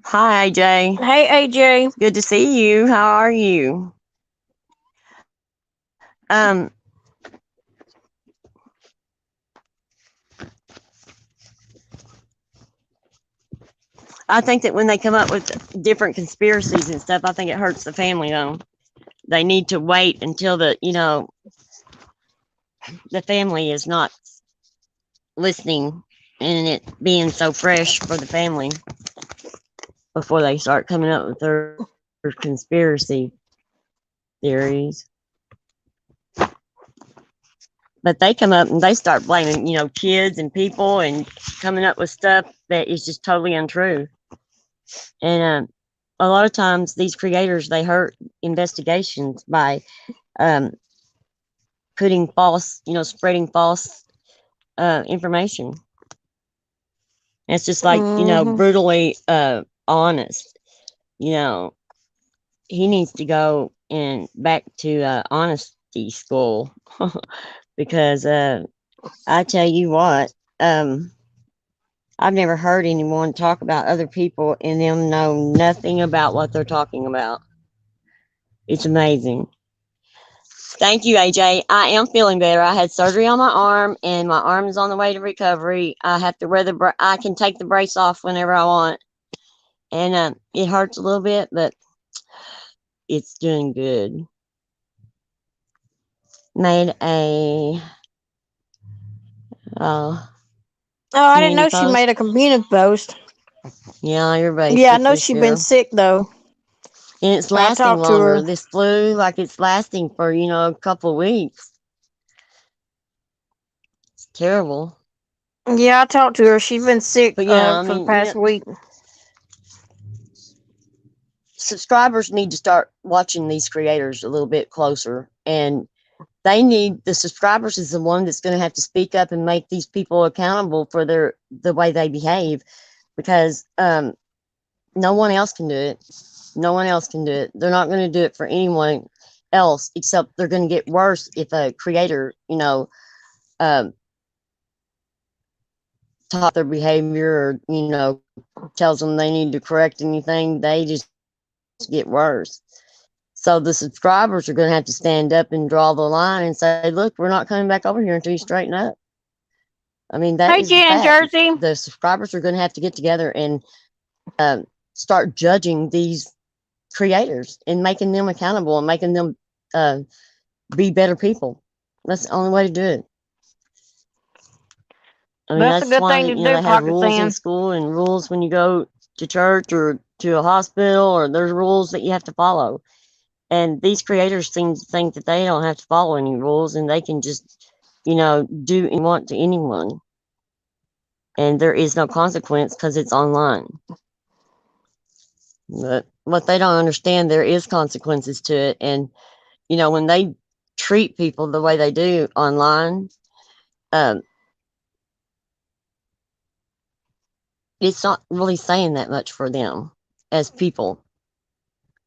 Hi, AJ. Hey, AJ. Good to see you. How are you? I think that when they come up with different conspiracies and stuff, I think it hurts the family though. They need to wait until the family is not listening and it being so fresh for the family before they start coming up with their conspiracy theories. But they come up and they start blaming, kids and people and coming up with stuff that is just totally untrue. And a lot of times these creators, they hurt investigations by putting false, spreading false information. It's just like, Mhm. brutally honest. You know, he needs to go and back to honesty school because I tell you what, I've never heard anyone talk about other people and them know nothing about what they're talking about. It's amazing. Thank you, AJ. I am feeling better. I had surgery on my arm, and my arm is on the way to recovery. I have to wear I can take the brace off whenever I want, and it hurts a little bit, but it's doing good. Made a uh, Oh, I didn't community know she post. made a community post. Yeah, everybody's Yeah, I sick know this she been year, sick though. and it's I lasting talked to longer. her. This flu, like it's lasting for a couple weeks. It's terrible. Yeah, I talked to her. She's been sick But yeah, I for the mean, past week. subscribers need to start watching these creators a little bit closer, and they need the subscribers is the one that's going to have to speak up and make these people accountable for the way they behave, because no one else can do it. No one else can do it. They're not going to do it for anyone else, except they're going to get worse if a creator, um, taught their behavior, or tells them they need to correct anything. They just get worse. So the subscribers are going to have to stand up and draw the line and say, "Look, we're not coming back over here until you straighten up." I mean, that is the Hey, fact. Jen and Jersey. The subscribers are going to have to get together and start judging these creators and making them accountable and making them uh, be better people. That's the only way to do it. I mean, That's a that's good why thing to they do, have rules in Pakistan. school and rules when you go to church or to a hospital, or there's rules that you have to follow. And these creators seem to think that they don't have to follow any rules and they can just, do and want to anyone. And there is no consequence because it's online. But what they don't understand, there is consequences to it. And, when they treat people the way they do online, um, it's not really saying that much for them as people.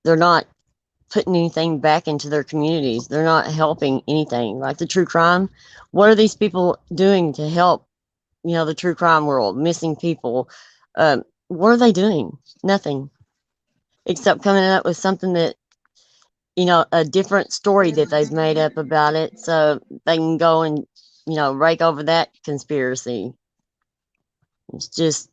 They're not putting anything back into their communities. They're not helping anything. Like the true crime, what are these people doing to help, the true crime world, missing people? What are they doing? Nothing, except coming up with something that, a different story that they've made up about it so they can go and, rake over that conspiracy. It's just,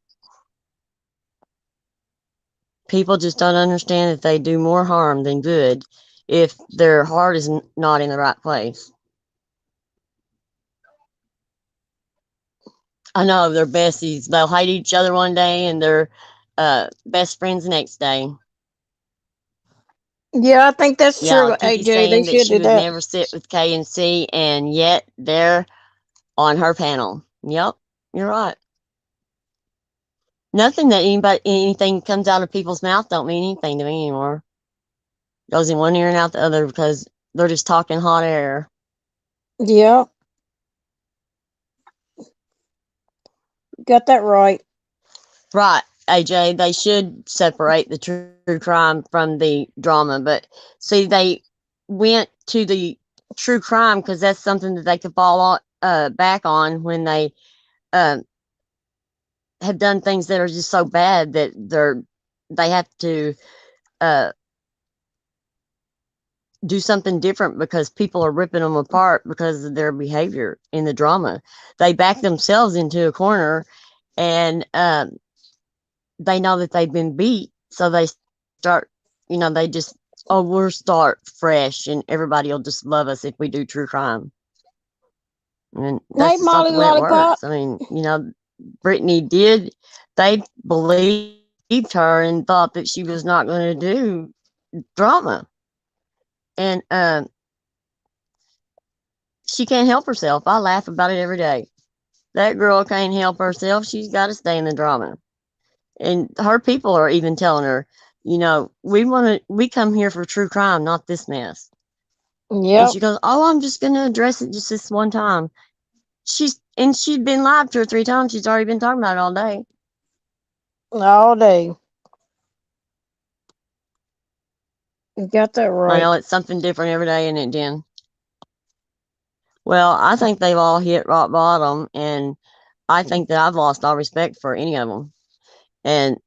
people just don't understand that they do more harm than good if their heart is not in the right place. I know they're besties. They'll hate each other one day and they're best friends the next day. Yeah, I think that's Yeah, true, Kiki's AJ. They saying that should she do would that. never sit with KNC, and yet they're on her panel. Yep, you're right. Nothing that anything comes out of people's mouth don't mean anything to me anymore. Goes in one ear and out the other because they're just talking hot air. Yeah, got that right. Right, AJ. They should separate the true crime from the drama, but see, they went to the true crime because that's something that they could fall back on when they uh, have done things that are just so bad that they have to uh, do something different because people are ripping them apart because of their behavior in the drama. They back themselves into a corner, and they know that they've been beat, so they start, they just, oh, we'll start fresh, and everybody will just love us if we do true crime. And that's Hey, just not Molly the way it Lollipop. works. I mean, Brittany did, they believed her and thought that she was not going to do drama. And she can't help herself. I laugh about it every day. That girl can't help herself. She's got to stay in the drama. And her people are even telling her, we come here for true crime, not this mess. And Yep. she goes, "Oh, I'm just gonna address it just this one time." She'd been live 2 or 3 times. She's already been talking about it all day. All day. You got that I right. know it's something different every day, isn't it, Jen? Well, I think they've all hit rock bottom, and I think that I've lost all respect for any of them. And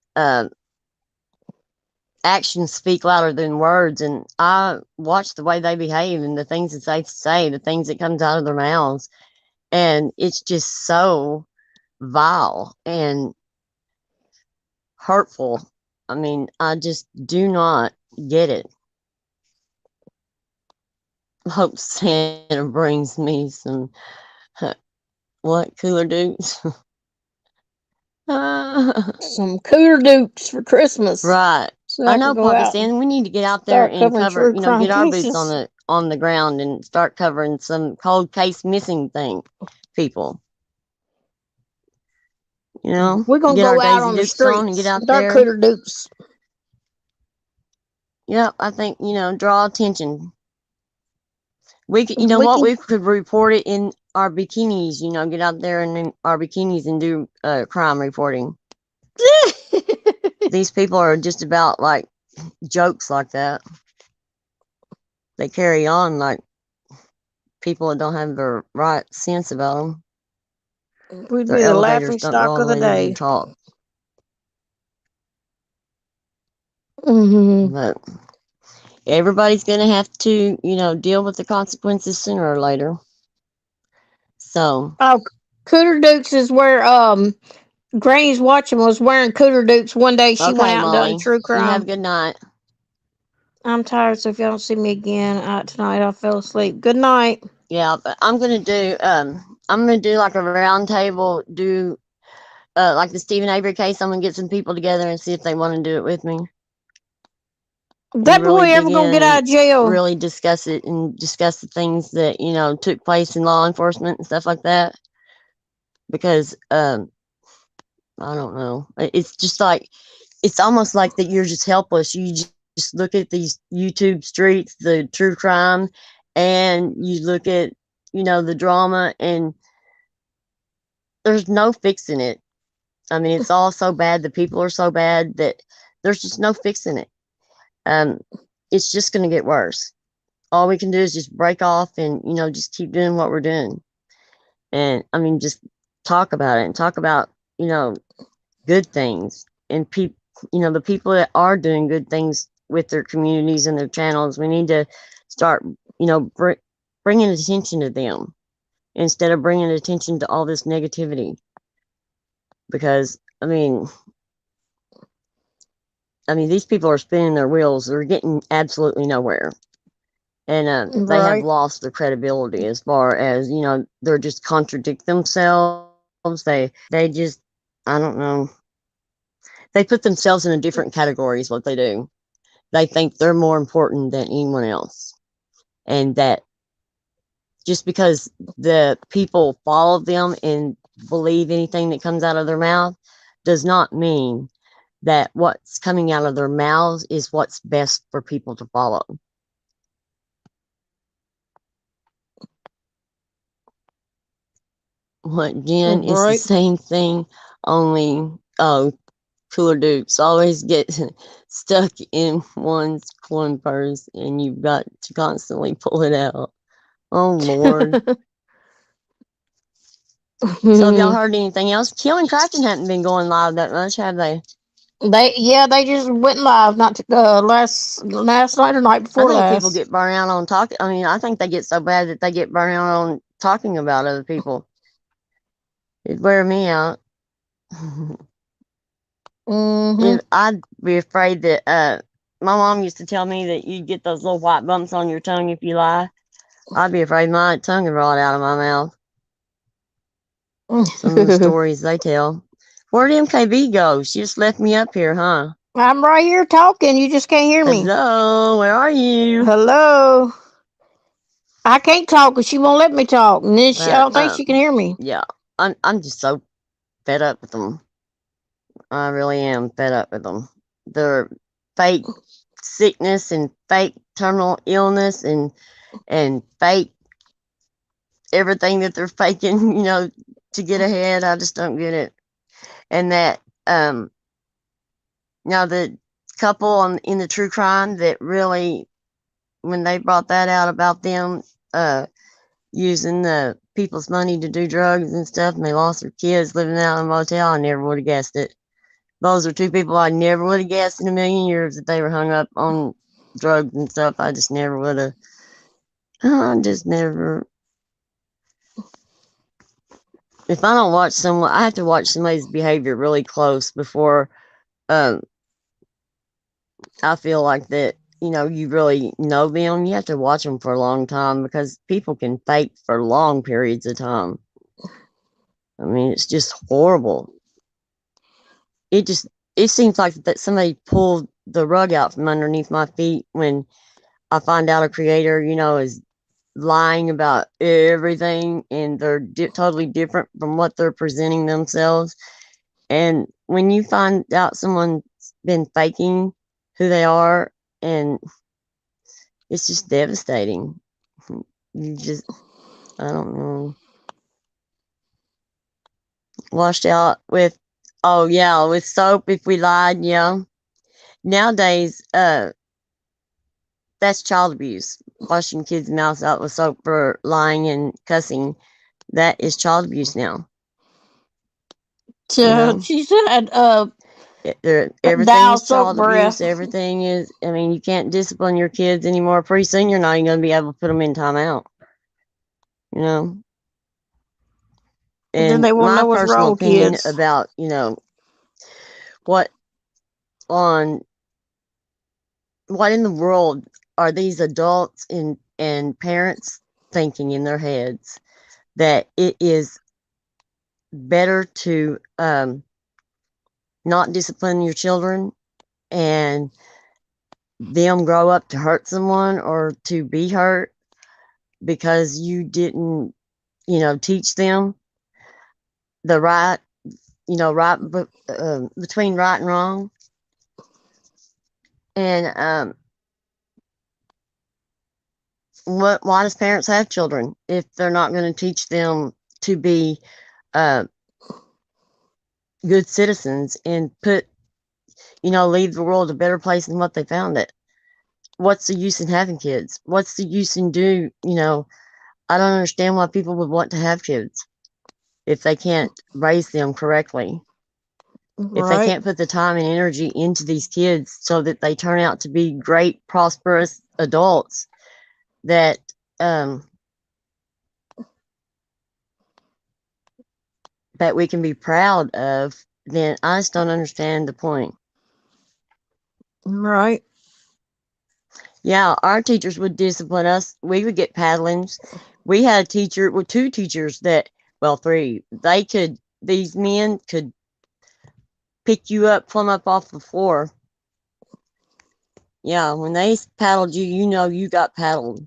actions speak louder than words, and I watch the way they behave and the things that they say, the things that comes out of their mouths, and it's just so vile and hurtful. I mean, I just do not get it. Hope Santa brings me some what cooler dudes. Some cooler dukes for Christmas, Right. so I I can know, go Papa out and Stan. We need to get out there start and covering cover, true crime get our boots cases. on the ground and start covering some cold case missing thing people. We're gonna Get our go out Daisy on the Dukes on and get streets out with our there. cooler dukes. Yep, I think draw attention. We could, We what, can. we could report it in our bikinis. Get out there in our bikinis and do crime reporting. These people are just about like jokes like that. They carry on like people that don't have their right sense about them. We'd Their be the elevators laughing don't go stock all the of the way to the day. top. Mm-hmm. But everybody's going to have to, deal with the consequences sooner or later. So, Oh, cooler dukes is where Granny's watching was wearing cooler dukes one day. She went okay, out and done Molly, true you have crime. a good night. I'm tired, so if y'all don't see me again tonight, I fell asleep. Good night. Yeah, but I'm gonna do like a round table, do like the Stephen Avery case. I'm gonna get some people together and see if they want to do it with me and That boy really dig ever gonna in get and out of jail? really discuss it and discuss the things that took place in law enforcement and stuff like that. Because I don't know, it's just like it's almost like that you're just helpless. You just look at these YouTube streets, the true crime, and you look at the drama, and there's no fixing it. I mean, it's all so bad. The people are so bad that there's just no fixing it. Um, it's just going to get worse. All we can do is just break off and just keep doing what we're doing. And I mean, just talk about it and talk about good things and people. The people that are doing good things with their communities and their channels. We need to start bringing attention to them instead of bringing attention to all this negativity. Because these people are spinning their wheels. They're getting absolutely nowhere. And they have Right. lost their credibility as far as, they're just contradict themselves. They just, I don't know. They put themselves in a different category is what they do. They think they're more important than anyone else. And that just because the people follow them and believe anything that comes out of their mouth does not mean that what's coming out of their mouths is what's best for people to follow. What, Jen? It's the Right. same thing, only, oh, cooler dupes always get stuck in one's coin purse and you've got to constantly pull it out. Oh, Lord. So, have y'all heard anything else? Killing Kraken hadn't been going live that much, have they? They just went live not last night or night I before think people last. get burnt out on talking. I think they get so bad that they get burnt out on talking about other people. It'd wear me out. Mm-hmm. I'd be afraid that my mom used to tell me that you'd get those little white bumps on your tongue if you lie. I'd be afraid my tongue would rot out of my mouth. Some of the stories they tell. Where'd MKB go? She just left me up here, huh? I'm right here talking. You just can't hear me. Hello, where are you? Hello. I can't talk because she won't let me talk, and then I But don't think she can hear me. yeah, I'm just so fed up with them. I really am fed up with them. Their fake sickness and fake terminal illness and and fake everything that they're faking, to get ahead. I just don't get it. And that now the couple in the true crime that really, when they brought that out about them using the people's money to do drugs and stuff, and they lost their kids living out in a motel, I never would have guessed it. Those are two people I never would have guessed in a million years that they were hung up on drugs and stuff. I just never would have. I just never. If I don't watch someone, I have to watch somebody's behavior really close before um, I feel like that. You really know them. You have to watch them for a long time because people can fake for long periods of time. I mean, it's just horrible. It seems like that somebody pulled the rug out from underneath my feet when I find out a creator, is lying about everything and they're totally different from what they're presenting themselves. And when you find out someone's been faking who they are, and it's just devastating. You just, I don't know. Washed out with, oh yeah, with soap if we lied, yeah. Nowadays, that's child abuse. Washing kids' mouths out with soap for lying and cussing, that is child abuse now. She said, Everything thou is soap child abuse. breath. Everything is. I mean, you can't discipline your kids anymore. Pretty soon, you're not even going to be able to put them in timeout. You know. Then And they won't my know what's personal wrong, opinion kids. about what on what in the world are these adults and parents thinking in their heads that it is better to not discipline your children and them grow up to hurt someone or to be hurt because you didn't, teach them the right, between right and wrong. And why does parents have children if they're not going to teach them to be uh, good citizens and leave the world a better place than what they found it? What's the use in having kids? What's the use in I don't understand why people would want to have kids if they can't raise them correctly. If they Right. can't put the time and energy into these kids so that they turn out to be great, prosperous adults that um, that we can be proud of, then I just don't understand the point. Right. Yeah, our teachers would discipline us. We would get paddlings. We had a teacher, well, two teachers that, well, three. These men could pick you up, plumb up off the floor. Yeah, when they paddled you, you got paddled.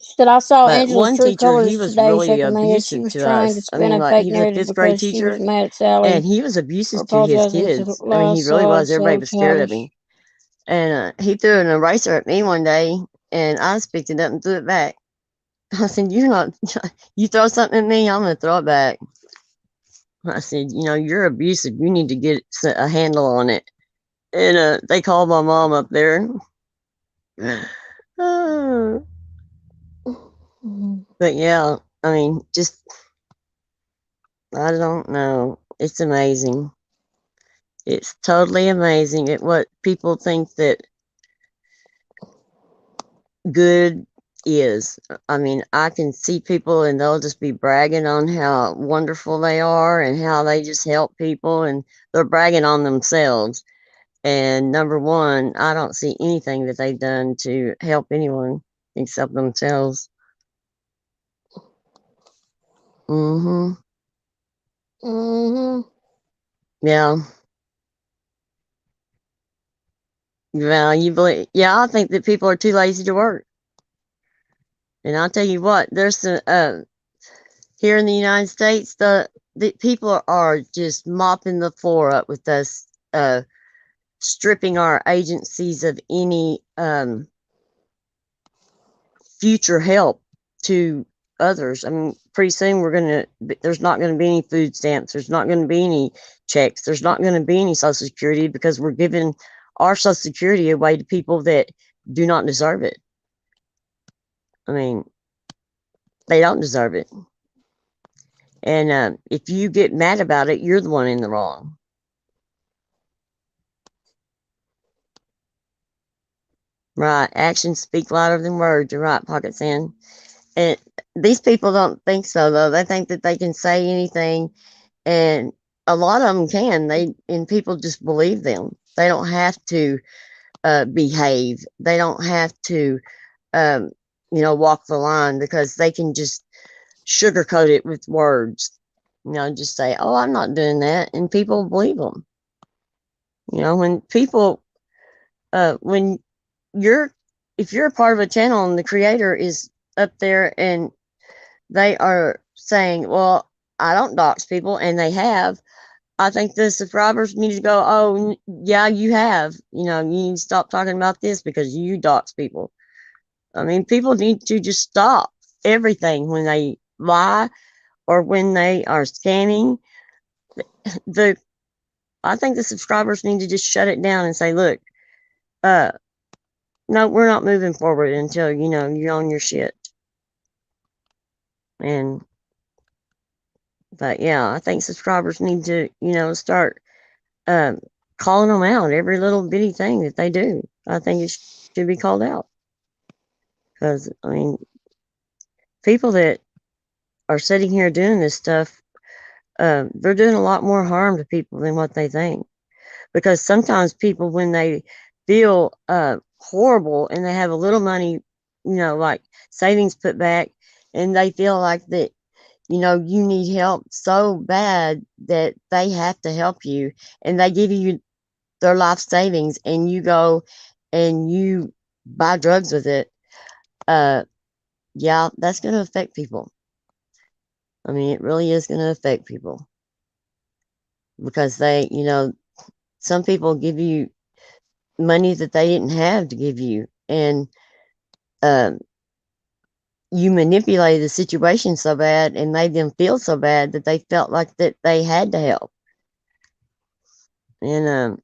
She said, I saw But Angela's one true teacher, he colors was today, really shaking my head. She abusive was to trying to us. I spin mean, a like, fake he's a narrative fifth grade because she was teacher, mad at and Sally he was for abusive to his apologizing to kids. I mean, he really Lisa. was. Everybody So was scared of childish. him. And he threw an eraser at me one day, and I just picked it up and threw it back. I said, "You're not. You throw something at me, I'm gonna throw it back." I said, "You're abusive. You need to get a handle on it." And they called my mom up there. But yeah, I mean, just I don't know. It's amazing. It's totally amazing at what people think that good is. I mean, I can see people and they'll just be bragging on how wonderful they are and how they just help people and they're bragging on themselves. And number one, I don't see anything that they've done to help anyone except themselves. Mhm. Mhm. Yeah. Well, you believe? Yeah, I think that people are too lazy to work. And I'll tell you what, there's some here in the United States, the people are just mopping the floor up with us, stripping our agencies of any future help to others. I mean, pretty soon there's not going to be any food stamps. There's not going to be any checks. There's not going to be any Social Security because we're giving our Social Security away to people that do not deserve it. I mean, they don't deserve it. And if you get mad about it, you're the one in the wrong. Right. Actions speak louder than words. You're right, Pocket Sand. And these people don't think so, though. They think that they can say anything, and a lot of them can. And people just believe them. They don't have to behave. They don't have to, um, walk the line because they can just sugarcoat it with words. Just say, "Oh, I'm not doing that," and people believe them. When people, when you're, if you're a part of a channel and the creator is up there and they are saying, well, I don't dox people, and they have, I think the subscribers need to go, oh, yeah, you have. You need to stop talking about this because you dox people. I mean, people need to just stop everything when they lie or when they are scamming. I think the subscribers need to just shut it down and say, look, no, we're not moving forward until, you're on your shit. But yeah, I think subscribers need to, start calling them out every little bitty thing that they do. I think it should be called out. Because, I mean, people that are sitting here doing this stuff, they're doing a lot more harm to people than what they think. Because sometimes people, when they feel horrible and they have a little money, like savings put back, and they feel like that, you need help so bad that they have to help you, and they give you their life savings, and you go and you buy drugs with it. Yeah, that's going to affect people. I mean, it really is going to affect people because some people give you money that they didn't have to give you, and um, you manipulated the situation so bad and made them feel so bad that they felt like that they had to help. And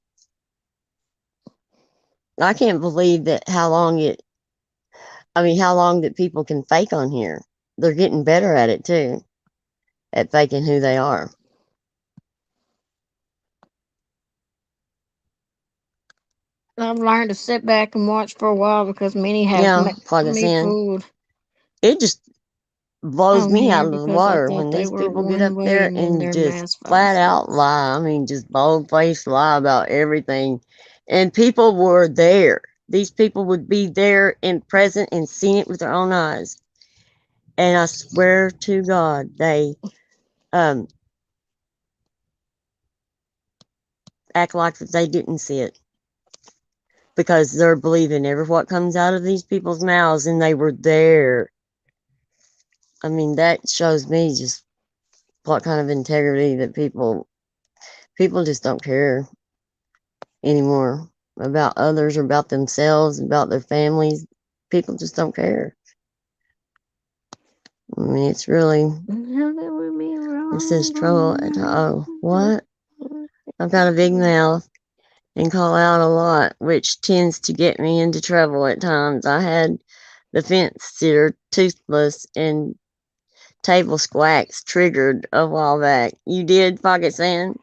I can't believe that how long that people can fake on here. They're getting better at it too, at faking who they are. I've learned to sit back and watch for a while because many have Yeah, like I me said, fooled it just blows on me here out of the because I water thought when they these were people get one up way there and then and they're just mass flat out falsies. lie. I mean, just bold faced lie about everything. And people were there. These people would be there and present and seen it with their own eyes. And I swear to God, they um, act like they didn't see it because they're believing every what comes out of these people's mouths, and they were there. I mean, that shows me just what kind of integrity that people just don't care anymore about others or about themselves, about their families. People just don't care. I mean, it's really, it says trouble. Oh, what? I've got a big mouth and call out a lot, which tends to get me into trouble at times. I had the fence sitter toothless and table squacks triggered a while back. You did, Pocket Sand?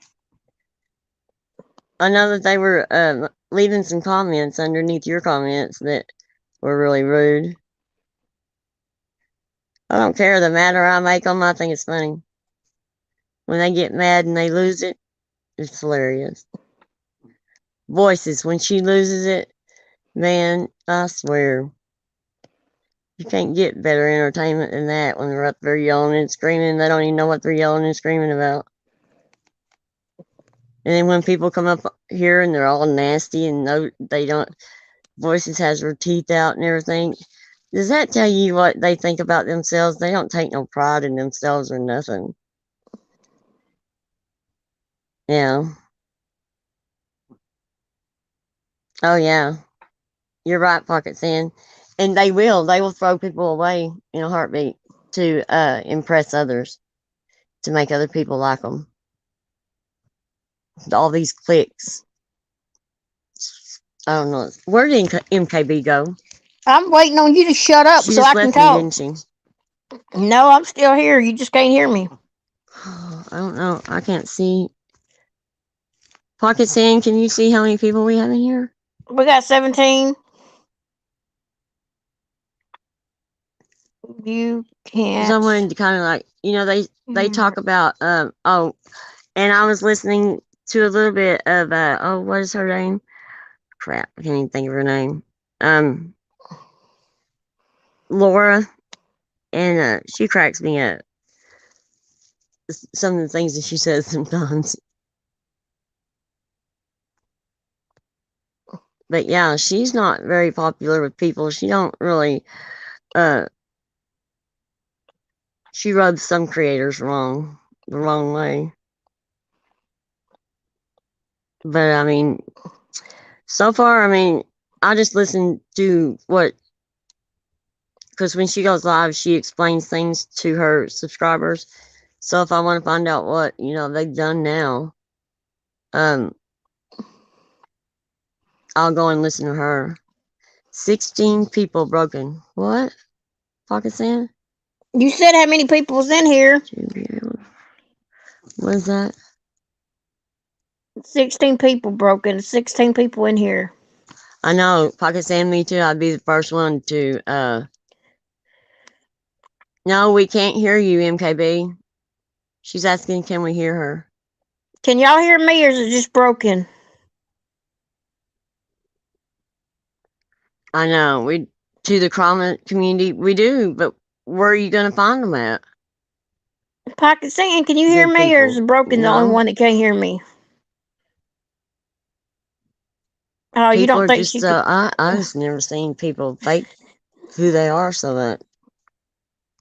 I know that they were leaving some comments underneath your comments that were really rude. I don't care. The madder I make them, I think it's funny. When they get mad and they lose it, it's hilarious. Voices, when she loses it, man, I swear. You can't get better entertainment than that when they're up there yelling and screaming. They don't even know what they're yelling and screaming about. And then when people come up here and they're all nasty and no, they don't, Voices has her teeth out and everything. Does that tell you what they think about themselves? They don't take no pride in themselves or nothing. Yeah. Oh, yeah. You're right, Pocket Sand. And they will throw people away in a heartbeat to impress others, to make other people like them. All these clicks. I don't know. Where did MKB go? I'm waiting on you to shut up She so just I can left me, talk. didn't she? No, I'm still here. You just can't hear me. I don't know. I can't see. Pocket Sand, can you see how many people we have in here? We got 17. You Because I can't. wanted to kind of like, they talk about, and I was listening to a little bit of, what is her name? Crap, I can't even think of her name. Laura, and she cracks me up. Some of the things that she says sometimes. But yeah, she's not very popular with people. She don't really, she rubs some creators the wrong way. But I mean, so far, I mean, I just listen to because when she goes live, she explains things to her subscribers. So if I want to find out what, they've done now, I'll go and listen to her. 16 people broken. What? Pakistan? You said how many people was in here? What is that? 16 people broken. 16 people in here. I know, Pakistan, me too. I'd be the first one to, no, we can't hear you, MKB. She's asking, can we hear her? Can y'all hear me or is it just broken? I know, to the comment community, we do, but where are you going to find them at? Pakistan, can you hear Good me or is people, it broken the only one that can't hear me? Oh, you people don't are think just she could? I just never seen people fake who they are so that,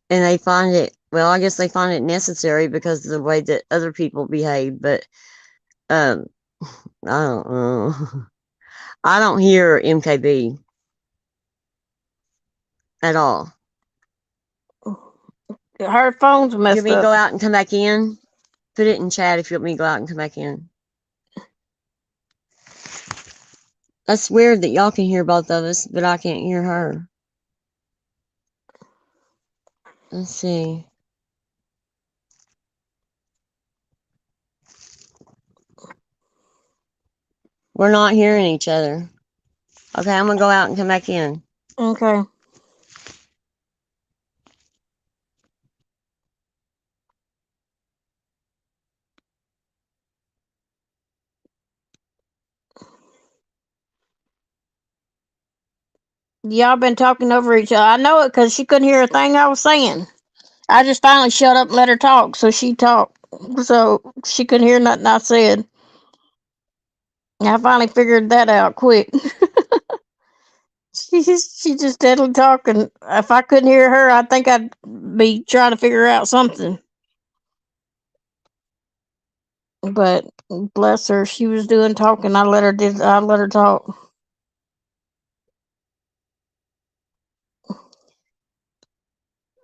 and they find it, well, I guess they find it necessary because of the way that other people behave, but I don't know. I don't hear MKB at all. Her phone's You want messed me to up. go out and come back in? Put it in chat if you want me to go out and come back in. That's weird that y'all can hear both of us, but I can't hear her. Let's see. We're not hearing each other. Okay, I'm gonna go out and come back in. Okay. Y'all been talking over each other. I know it because she couldn't hear a thing I was saying. I just finally shut up and let her talk, so she talked. So she couldn't hear nothing I said. I finally figured that out quick. She just steadily talking. If I couldn't hear her, I think I'd be trying to figure out something. But bless her, she was doing talking. I let her talk.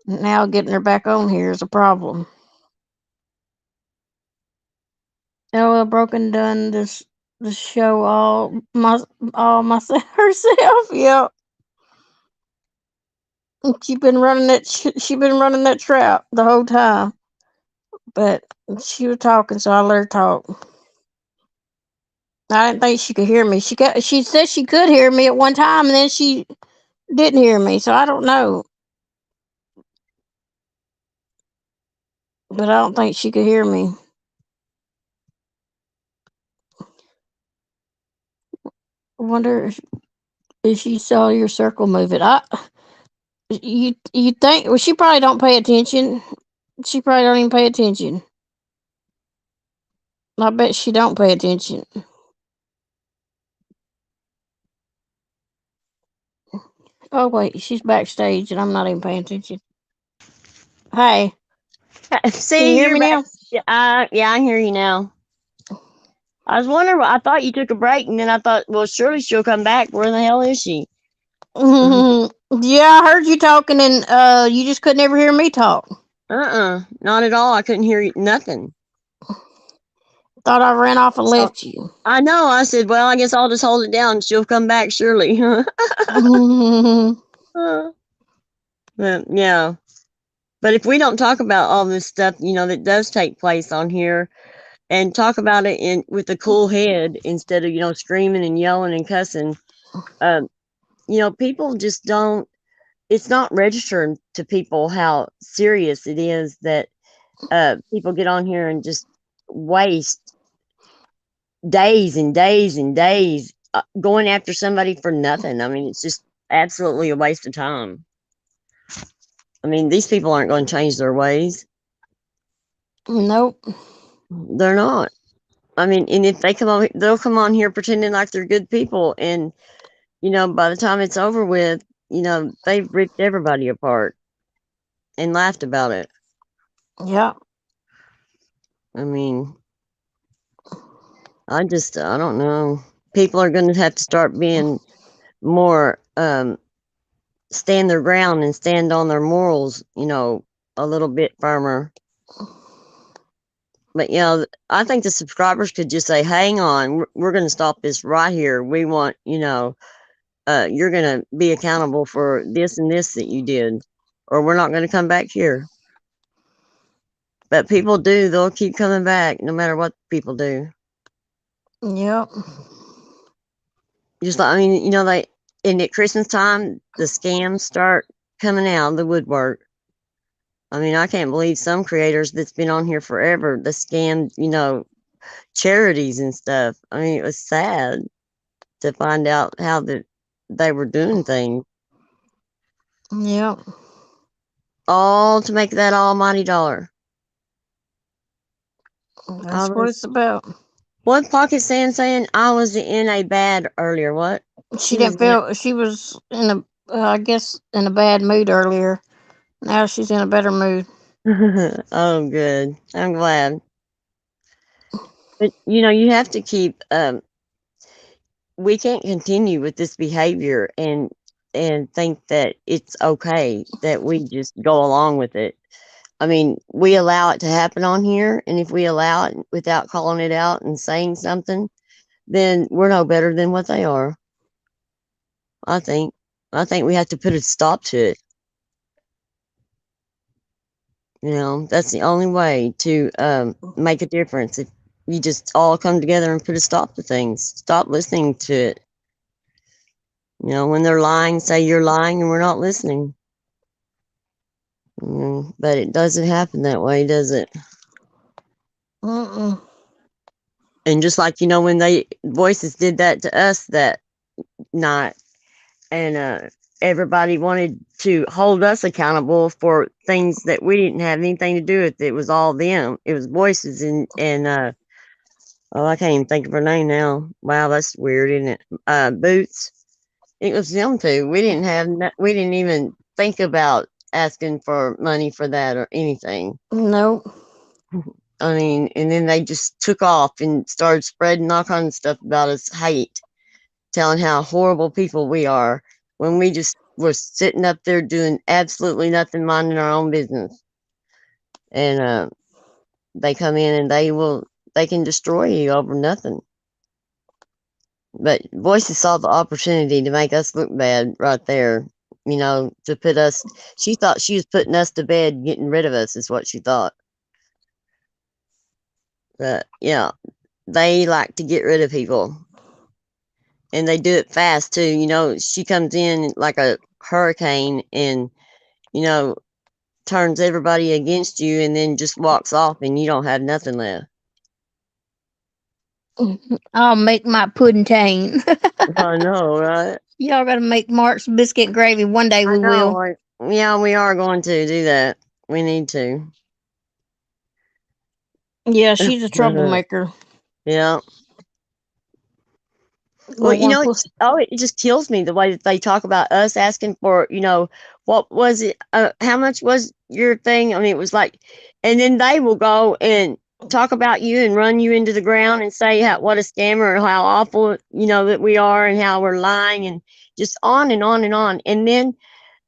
Now getting her back on here is a problem. Ella Broken done this show all myself herself. Yep. She been running that trap the whole time. But she was talking, so I let her talk. I didn't think she could hear me. She said she could hear me at one time, and then she didn't hear me. So I don't know, but I don't think she could hear me. I wonder if she saw your circle moving. You think? Well, she probably don't pay attention. She probably don't even pay attention. I bet she don't pay attention. Oh wait, she's backstage, and I'm not even paying attention. Hey, can you See, hear you're me back. now? Yeah, I hear you now. I was wondering. I thought you took a break, and then I thought, well, surely she'll come back. Where the hell is she? Yeah, I heard you talking, and you just couldn't ever hear me talk. Not at all. I couldn't hear nothing. Thought I ran off and So left you. I know. I said, well, I guess I'll just hold it down. She'll come back surely. But, yeah. But if we don't talk about all this stuff, that does take place on here, and talk about it in with a cool head instead of screaming and yelling and cussing, um, people just don't. It's not registering to people how serious it is that people get on here and just waste days and days and days going after somebody for nothing. I mean, it's just absolutely a waste of time. I mean, these people aren't going to change their ways. Nope. They're not. I mean, and if they come on, they'll come on here pretending like they're good people, and by the time it's over with, they've ripped everybody apart and laughed about it. Yeah. I mean, I don't know. People are going to have to start being more stand their ground and stand on their morals, a little bit firmer. But I think the subscribers could just say, "Hang on, we're going to stop this right here. We want, you're going to be accountable for this and this that you did, or we're not going to come back here." But people do; they'll keep coming back no matter what people do. Yep. Just like, I mean, like at Christmas time, the scams start coming out of the woodwork. I mean, I can't believe some creators that's been on here forever, the scam, charities and stuff. I mean, it was sad to find out how that they were doing things, Yep. all to make that almighty dollar. That's what it's about. What Pocket Sand saying? I was in a bad earlier. What? She She was didn't feel she was in a, I guess, in a bad mood earlier. Now she's in a better mood. oh, good. I'm glad. But you have to keep. We can't continue with this behavior and think that it's okay that we just go along with it. I mean, we allow it to happen on here, and if we allow it without calling it out and saying something, then we're no better than what they are. I think. I think we have to put a stop to it. That's the only way to make a difference. If you just all come together and put a stop to things, stop listening to it. When they're lying, say you're lying and we're not listening. But it doesn't happen that way, does it? Mm-mm. And just like, when they voices did that to us that night, and everybody wanted to hold us accountable for things that we didn't have anything to do with. It was all them. It was voices and oh, I can't even think of her name now. Wow, that's weird, isn't it? Boots. It was them two. We didn't even think about asking for money for that or anything. Nope. I mean, and then they just took off and started spreading all kinds of stuff about us, hate, telling how horrible people we are when we just were sitting up there doing absolutely nothing, minding our own business. And they come in and they can destroy you over nothing. But Voices saw the opportunity to make us look bad right there. To put us, she thought she was putting us to bed, getting rid of us, is what she thought. But yeah, they like to get rid of people. And they do it fast too. She comes in like a hurricane and, you know, turns everybody against you and then just walks off and you don't have nothing left. I'll make my pudding. I know, right? Y'all gotta make Mark's biscuit gravy. One day I we know. will. Like, yeah, we are going to do that. We need to. Yeah, she's a troublemaker. Yeah. Well, Don't want to. it just kills me the way that they talk about us asking for, what was it? How much was your thing? I mean, it was like, and then they will go and talk about you and run you into the ground and say what a scammer or how awful, that we are and how we're lying and just on and on and on. And then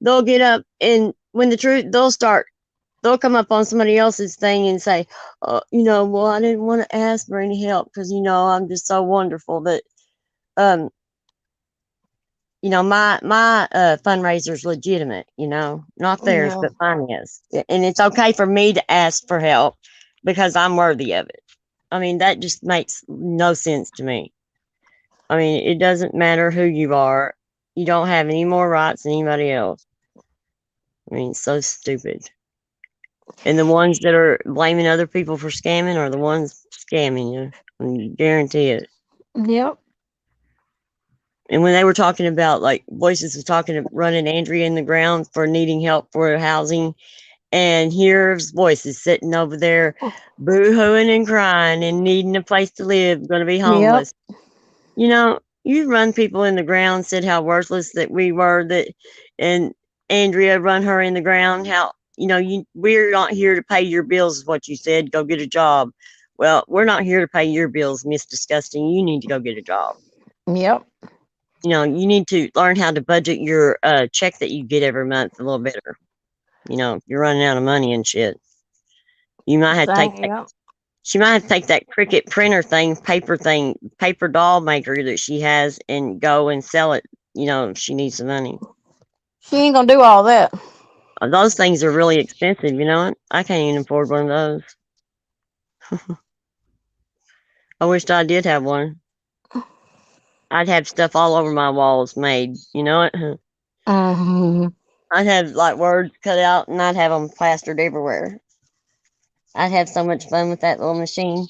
they'll get up and when the truth, they'll come up on somebody else's thing and say, well, I didn't want to ask for any help because, I'm just so wonderful that, um, my fundraiser's legitimate, not theirs, Yeah. but mine is. And it's okay for me to ask for help because I'm worthy of it. I mean, that just makes no sense to me. I mean, it doesn't matter who you are. You don't have any more rights than anybody else. I mean, it's so stupid. And the ones that are blaming other people for scamming are the ones scamming you. I guarantee it. Yep. And when they were talking about, like, Voices was talking, running Andrea in the ground for needing help for housing, and here's Voices sitting over there boo-hooing and crying and needing a place to live, going to be Yep. homeless. You run people in the ground, said how worthless that we were, and Andrea run her in the ground. How, we're not here to pay your bills, is what you said. Go get a job. Well, we're not here to pay your bills, Miss Disgusting. You need to go get a job. Yep. You need to learn how to budget your check that you get every month a little better. You're running out of money and shit. You might have to take that. Yep. She might have to take that Cricut printer thing, paper doll maker that she has, and go and sell it. She needs the money. She ain't gonna do all that. Those things are really expensive. You know what? I can't even afford one of those. I wished I did have one. I'd have stuff all over my walls made. You know what? Hmm. I'd have like words cut out, and I'd have them plastered everywhere. I'd have so much fun with that little machine.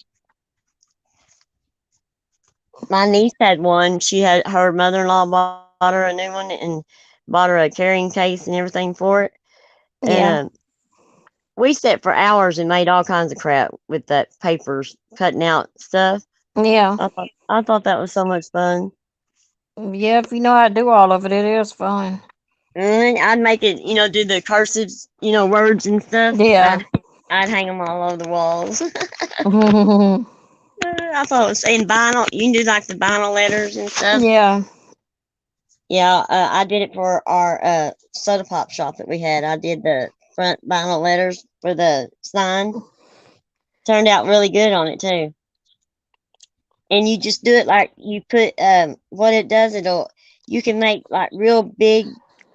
My niece had one. She had her mother-in-law bought her a new one and bought her a carrying case and everything for it. And Yeah. we sat for hours and made all kinds of crap with that papers, cutting out stuff. Yeah. I thought that was so much fun. Yeah. If you know how to do all of it, it is fun. And I'd make it, do the cursives, words and stuff. Yeah. I'd hang them all over the walls. Yeah. I thought it was in vinyl. You can do like the vinyl letters and stuff. Yeah, I did it for our soda pop shop that we had. I did the front vinyl letters for the sign. Turned out really good on it too. And you just do it like you put what it does. You can make like real big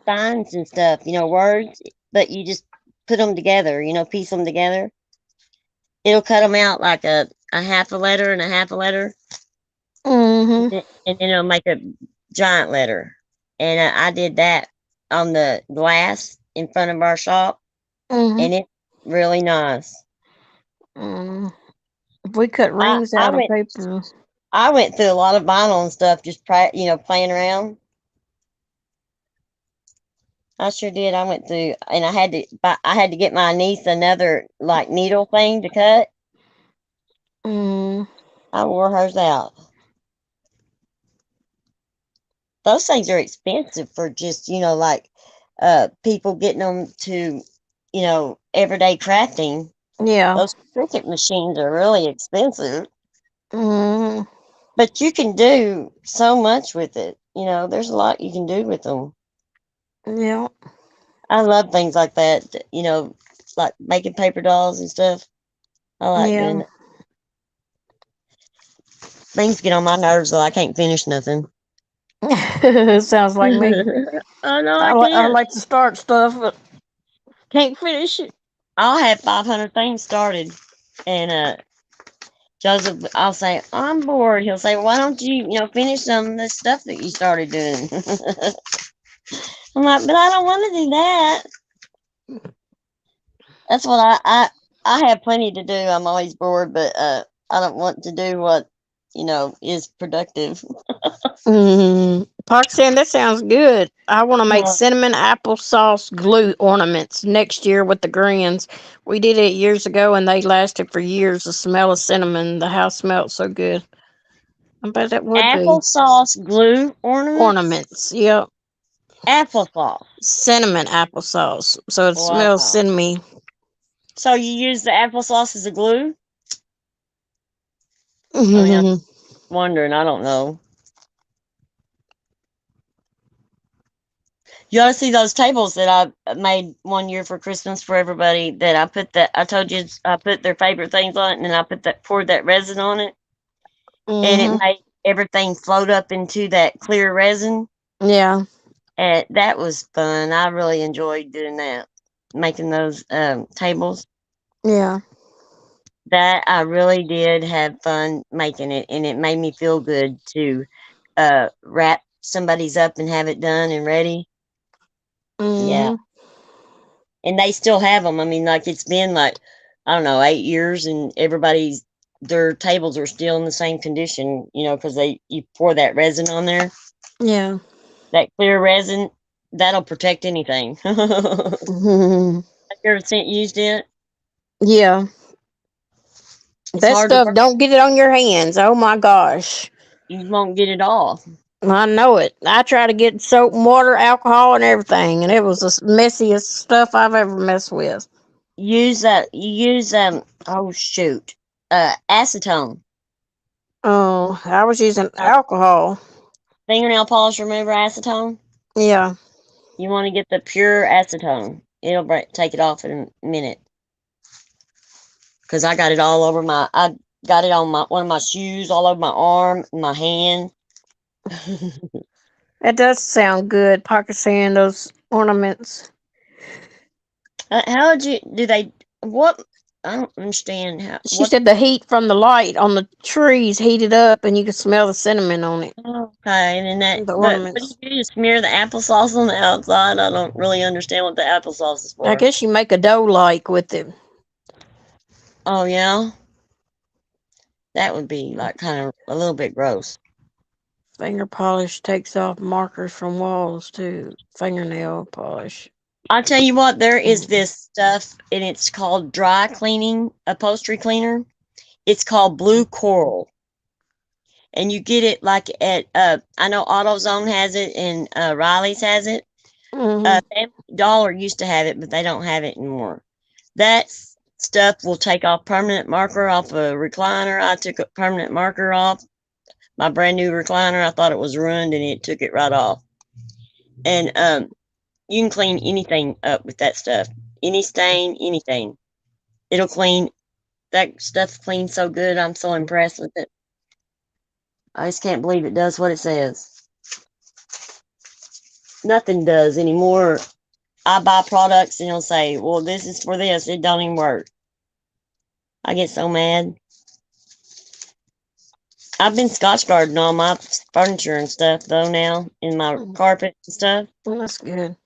signs and stuff. Words, but you just put them together. Piece them together. It'll cut them out like a half a letter and a half a letter, Mhm. and then it'll make a giant letter. And I did that on the glass in front of our shop, Mhm. and it's really nice. Mm. If we cut I rings I out of went paper. I went through a lot of vinyl and stuff, just playing around. I sure did. I went through, and I had to get my niece another like needle thing to cut. Mm. I wore hers out. Those things are expensive for just like people getting them to everyday crafting. Yeah. Those Cricut machines are really expensive, Mm. but you can do so much with it. There's a lot you can do with them. Yeah. I love things like that. Like making paper dolls and stuff. I like doing Yeah. it. Things get on my nerves though. I can't finish nothing. Sounds like me. Oh no, I I can't. like to start stuff, but can't finish it. I'll have 500 things started, and Joseph, I'll say I'm bored. He'll say, "Why don't you, finish some of the stuff that you started doing?" I'm like, "But I don't want to do that." That's what I have plenty to do. I'm always bored, but I don't want to do what is productive. Pakistan, that sounds good. I want to make Well, cinnamon applesauce glue ornaments next year with the greens. We did it years ago and they lasted for years. The smell of cinnamon, the house smelled so good. I bet it would be. applesauce glue ornaments. Ornaments, yep. Applesauce. Cinnamon applesauce. So it smells Wow. cinnamony. So you use the applesauce as a glue? I mean, I'm wondering. I don't know. You ought to see those tables that I made one year for Christmas for everybody. That I told you I put their favorite things on it, and then I poured that resin on it, and it Mhm. made everything float up into that clear resin. Yeah. And that was fun. I really enjoyed doing that, making those tables. Yeah. That I really did have fun making it, and it made me feel good to wrap somebody's up and have it done and ready. Yeah, Mhm. and they still have them. I mean, like it's been like I don't know 8 years, and everybody's their tables are still in the same condition. You know, because they you pour that resin on there, Yeah. that clear resin that'll protect anything. Have Mhm. you ever seen used it? Yeah. It's That hard to stuff work. don't get it on your hands. Oh my gosh. You won't get it off. I know it. I try to get soap and water, alcohol, and everything, and it was the messiest stuff I've ever messed with. Use that. You use Oh shoot, acetone. Oh, I was using Uh, alcohol. Fingernail polish remover acetone. Yeah. You want to get the pure acetone. It'll take it off in a minute. Cause I got it all over my. I got it on my one of my shoes, all over my arm, my hand. That does sound good, pocket sand, those ornaments. How would you do they? What I don't understand how She what. said the heat from the light on the trees heated up and you could smell the cinnamon on it. Okay, and then that. The But what do ornaments. you do? Just smear the applesauce on the outside. I don't really understand what the applesauce is I for. guess you make a dough like with it. Oh yeah, that would be like kind of a little bit gross. Finger polish takes off markers from walls too. Fingernail polish. I'll tell you what, there is Mm. this stuff, and it's called dry cleaning upholstery cleaner. It's called Blue Coral, and you get it like at I know AutoZone has it, and Riley's has it. Hmm. Family Dollar used to have it, but they don't have it anymore. That stuff will take off permanent marker off a recliner. I took a permanent marker off my brand new recliner. I thought it was ruined, and it took it right off. And you can clean anything up with that stuff. Any stain, anything. It'll clean. That stuff cleans so good. I'm so impressed with it. I just can't believe it does what it says. Nothing does anymore. I buy products and it'll say, well, this is for this. It don't even work. I get so mad. I've been Scotch guarding all my furniture and stuff though now, in my carpet and stuff. Well, that's good.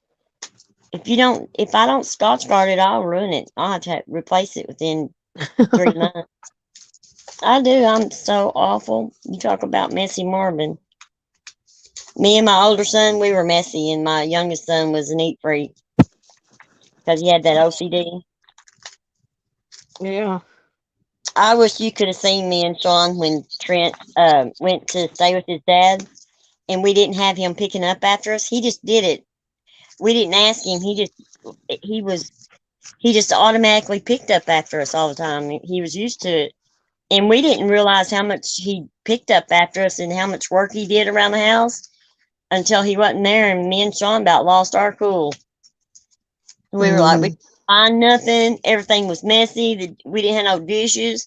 If I don't Scotch guard it, I'll ruin it. I'll have to replace it within 3 months. I do. I'm so awful. You talk about messy Marvin. Me and my older son, we were messy, and my youngest son was a neat freak because he had that OCD. Yeah. I wish you could have seen me and Sean when Trent went to stay with his dad, and we didn't have him picking up after us. He just did it. We didn't ask him. He was he just automatically picked up after us all the time. He was used to it, and we didn't realize how much he picked up after us and how much work he did around the house until he wasn't there. And me and Sean about lost our cool. We were like, we Hmm. couldn't find nothing. Everything was messy. We didn't have no dishes,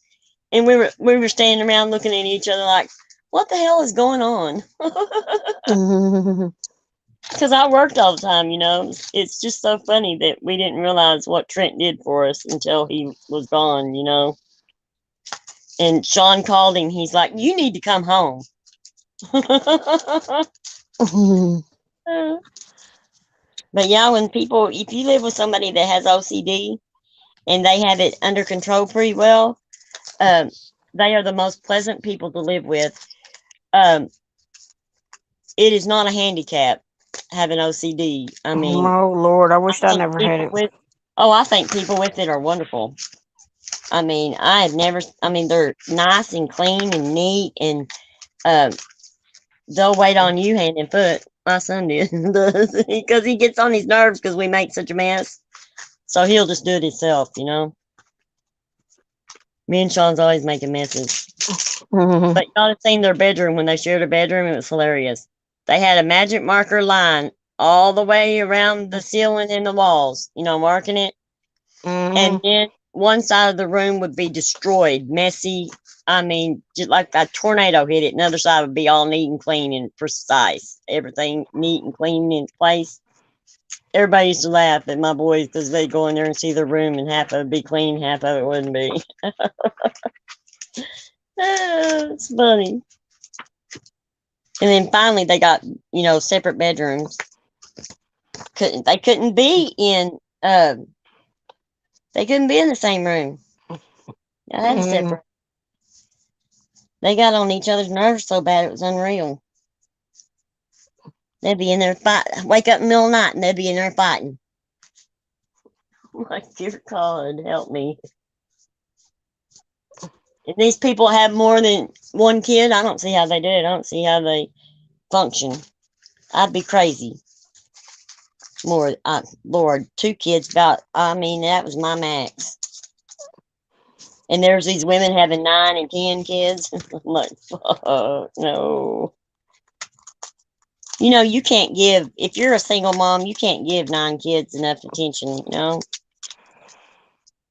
and we were standing around looking at each other like, what the hell is going on? Because I worked all the time, you know. It's just so funny that we didn't realize what Trent did for us until he was gone, you know. And Sean called him. He's like, "You need to come home." But yeah, when people, if you live with somebody that has OCD and they have it under control pretty well, um, they are the most pleasant people to live with. Um, it is not a handicap having OCD. I mean, Oh Lord, I I wish I think never had people it. with I think people with it are wonderful. I mean, I have never. I mean, they're nice and clean and neat, and um, they'll wait on you hand and foot. My son did because he gets on his nerves because we make such a mess. So he'll just do it himself, you know. Me and Sean's always making messes. But y'all have seen their bedroom when they shared a bedroom. It was hilarious. They had a magic marker line all the way around the ceiling and the walls, marking it. And Mm-hmm. then one side of the room would be destroyed, messy. I mean, just like a tornado hit it. Another side would be all neat and clean and precise. Everything neat and clean in place. Everybody used to laugh at my boys because they'd go in there and see their room, and half of it would be clean, half of it wouldn't be. It's funny. And then finally, they got separate bedrooms. They couldn't be in they couldn't be in the same room. I had to Mm-hmm. separate. They got on each other's nerves so bad it was unreal. They'd be in there fight. Wake up in the middle of the night and they'd be in there fighting. Like, dear God, help me. If these people have more than one kid, I don't see how they do it. I don't see how they function. I'd be crazy. More, Lord, 2 kids. That was my max. And there's these women having 9 and 10 kids. I'm like, fuck, no. You can't give, if you're a single mom, you can't give 9 kids enough attention,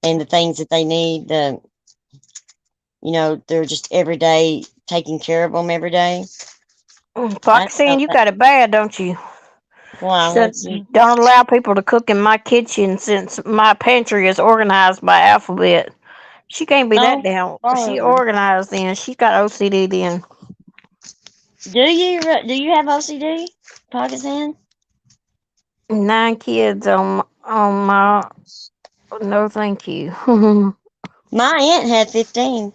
and the things that they need. They're just every day taking care of them every day. Foxine, you got it bad, don't you? Why? Said, What's he? don't allow people to cook in my kitchen since my pantry is organized by alphabet. She can't be that Oh, down. She Lord. organized then. She got OCD then. Do you have OCD, Pakistan? 9 kids on my. No, thank you. My aunt had 15.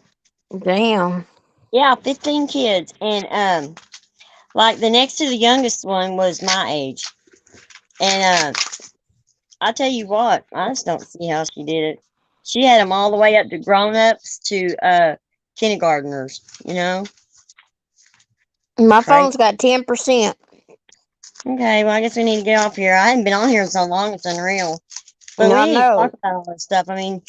Damn. Yeah, 15 kids, and like the next to the youngest one was my age, and I tell you what, I just don't see how she did it. She had them all the way up to grown-ups to kindergartners. My Crazy. phone's got 10%. Okay, well, I guess we need to get off here. I haven't been on here so long; it's unreal. But we I need to talk know. about all this stuff. I mean,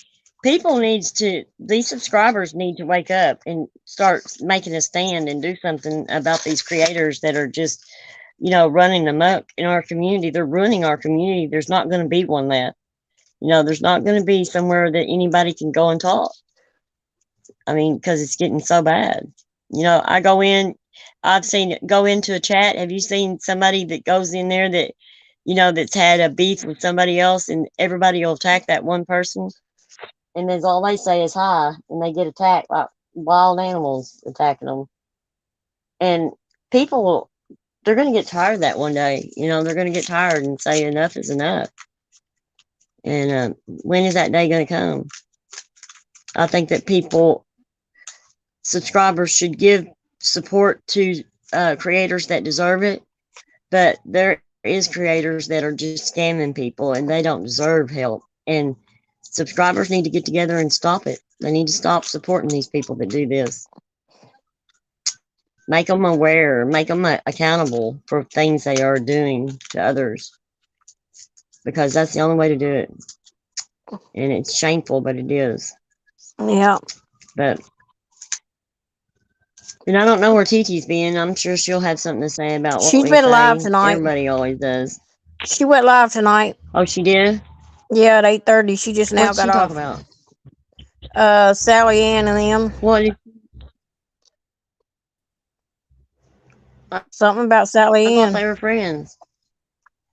these subscribers need to wake up and start making a stand and do something about these creators that are just, running amok in our community. They're ruining our community. There's not going to be one left. There's not going to be somewhere that anybody can go and talk. I mean, because it's getting so bad. I've seen it go into a chat. Have you seen somebody that goes in there that, that's had a beef with somebody else, and everybody will attack that one person? And then all they say is hi, and they get attacked like wild animals attacking them. And people, they're going to get tired of that one day. They're going to get tired and say enough is enough. And when is that day going to come? I think that subscribers should give support to creators that deserve it, but there is creators that are just scamming people and they don't deserve help. And subscribers need to get together and stop it. They need to stop supporting these people that do this. Make them aware, make them accountable for things they are doing to others, because that's the only way to do it. And it's shameful, but it is. Yeah. But and I don't know where TT's been. I'm sure she'll have something to say about what She's we been live say. tonight. Everybody always does. She went live tonight. Oh, she did? Yeah, at 8:30. She just What now did got she talk off. about? Sally Ann and them. What did, Something about I Sally thought Ann. they were friends.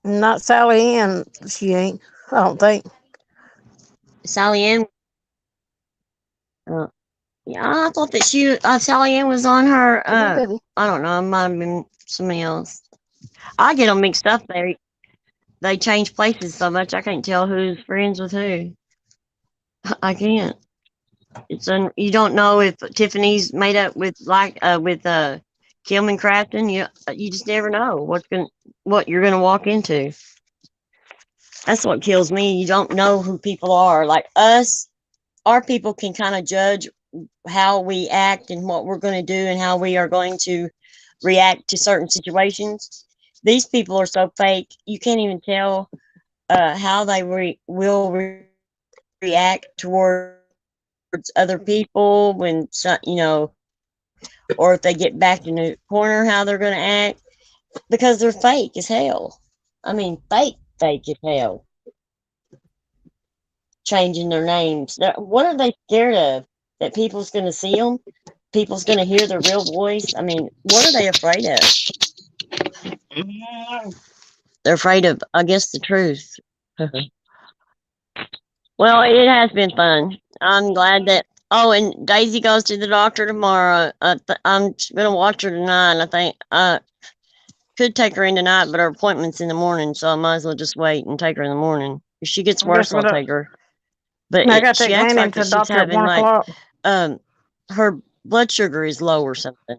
Not Sally Ann. She ain't. I don't think. Sally Ann. Uh, yeah, I thought that Sally Ann was on her. I don't know. It might have been somebody else. I get them mixed up. They change places so much I can't tell who's friends with who. I can't. You don't know if Tiffany's made up with Kilman Crafton. You just never know what you're gonna walk into. That's what kills me. You don't know who people are. Like us, our people can kind of judge how we act and what we're going to do and how we are going to react to certain situations. These people are so fake. You can't even tell how they will react towards other people when or if they get backed in a corner, how they're going to act, because they're fake as hell. I mean, fake as hell, changing their names. What are they scared of? That people's going to see them? People's going to hear their real voice? I mean, what are they afraid of? They're afraid of, I guess, the truth. Well, it has been fun. I'm glad that. Oh, and Daisy goes to the doctor tomorrow. I'm gonna watch her tonight. I think I could take her in tonight, but her appointment's in the morning, so I might as well just wait and take her in the morning. If she gets Guess worse, what? I'll take her. But I got to she take acts Landon like to that the she's doctor at having 1 o'clock. um her blood sugar is low or something.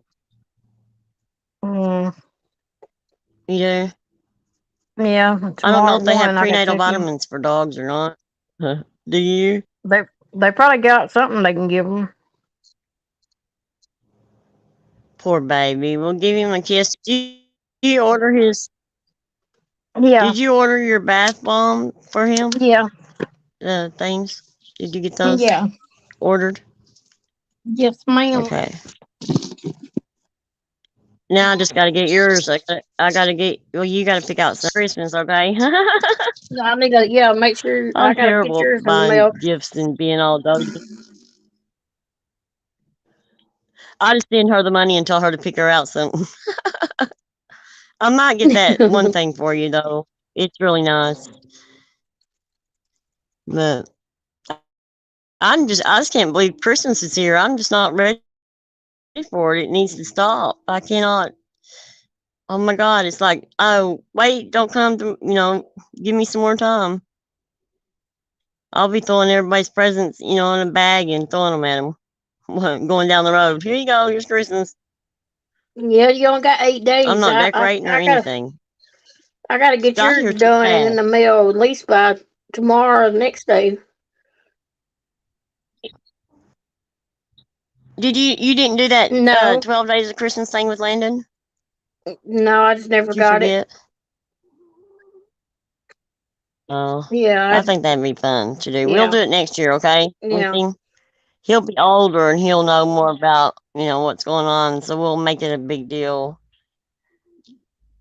Mm, You know, yeah, I don't know tomorrow if they have morning I got to prenatal take him. vitamins for dogs or not. Do you? They probably got something they can give him. Poor baby. We'll give him a kiss. Did you order his? Yeah, Did you order your bath bomb for him? yeah, Things. Did you get those yeah. ordered? Yes, ma'am. Okay. Now I just got to get yours. I got to get. Well, you got to pick out some Christmas, okay? I need to. Yeah, make sure I I'm got to get terrible yours at in the buying mail. gifts and being all dozy. I just send her the money and tell her to pick her out something. I might get that one thing for you though. It's really nice, but I just can't believe Christmas is here. I'm just not ready for it. It needs to stop. I cannot. Oh my God! It's like, oh wait, don't come to give me some more time. I'll be throwing everybody's presents, in a bag and throwing them at them, going down the road. Here you go. Here's Christmas. Yeah, you only got 8 days. I'm not I, I, decorating or I gotta, anything. I gotta get Got yours here too done and in fast. the mail at least by tomorrow or the next day. Did you didn't do that No, 12 days of Christmas thing with Landon? no, I just never Did you got it. forget? Oh, Yeah, I think that'd be fun to do. We'll yeah, do it next year, okay? With yeah. him. He'll be older and he'll know more about, what's going on, so we'll make it a big deal.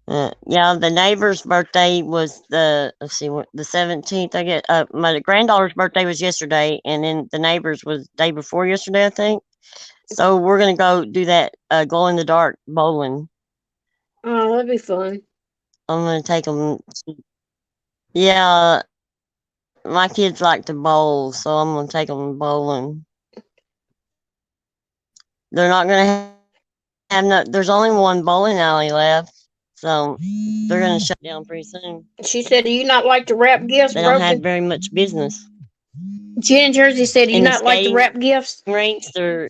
Yeah, the neighbor's birthday was let's see, the 17th. I get my granddaughter's birthday was yesterday, and then the neighbor's was day before yesterday, I think. So we're gonna go do that glow in the dark bowling. Oh, that'd be fun. I'm gonna take them. Yeah, my kids like to bowl, so I'm gonna take them bowling. They're not gonna have no. There's only one bowling alley left, so they're gonna shut down pretty soon. She said, "Do you not like to wrap gifts, They don't have Broken?" very much business. Jen in Jersey said, "Do you And the not like to skating wrap gifts?" rinks are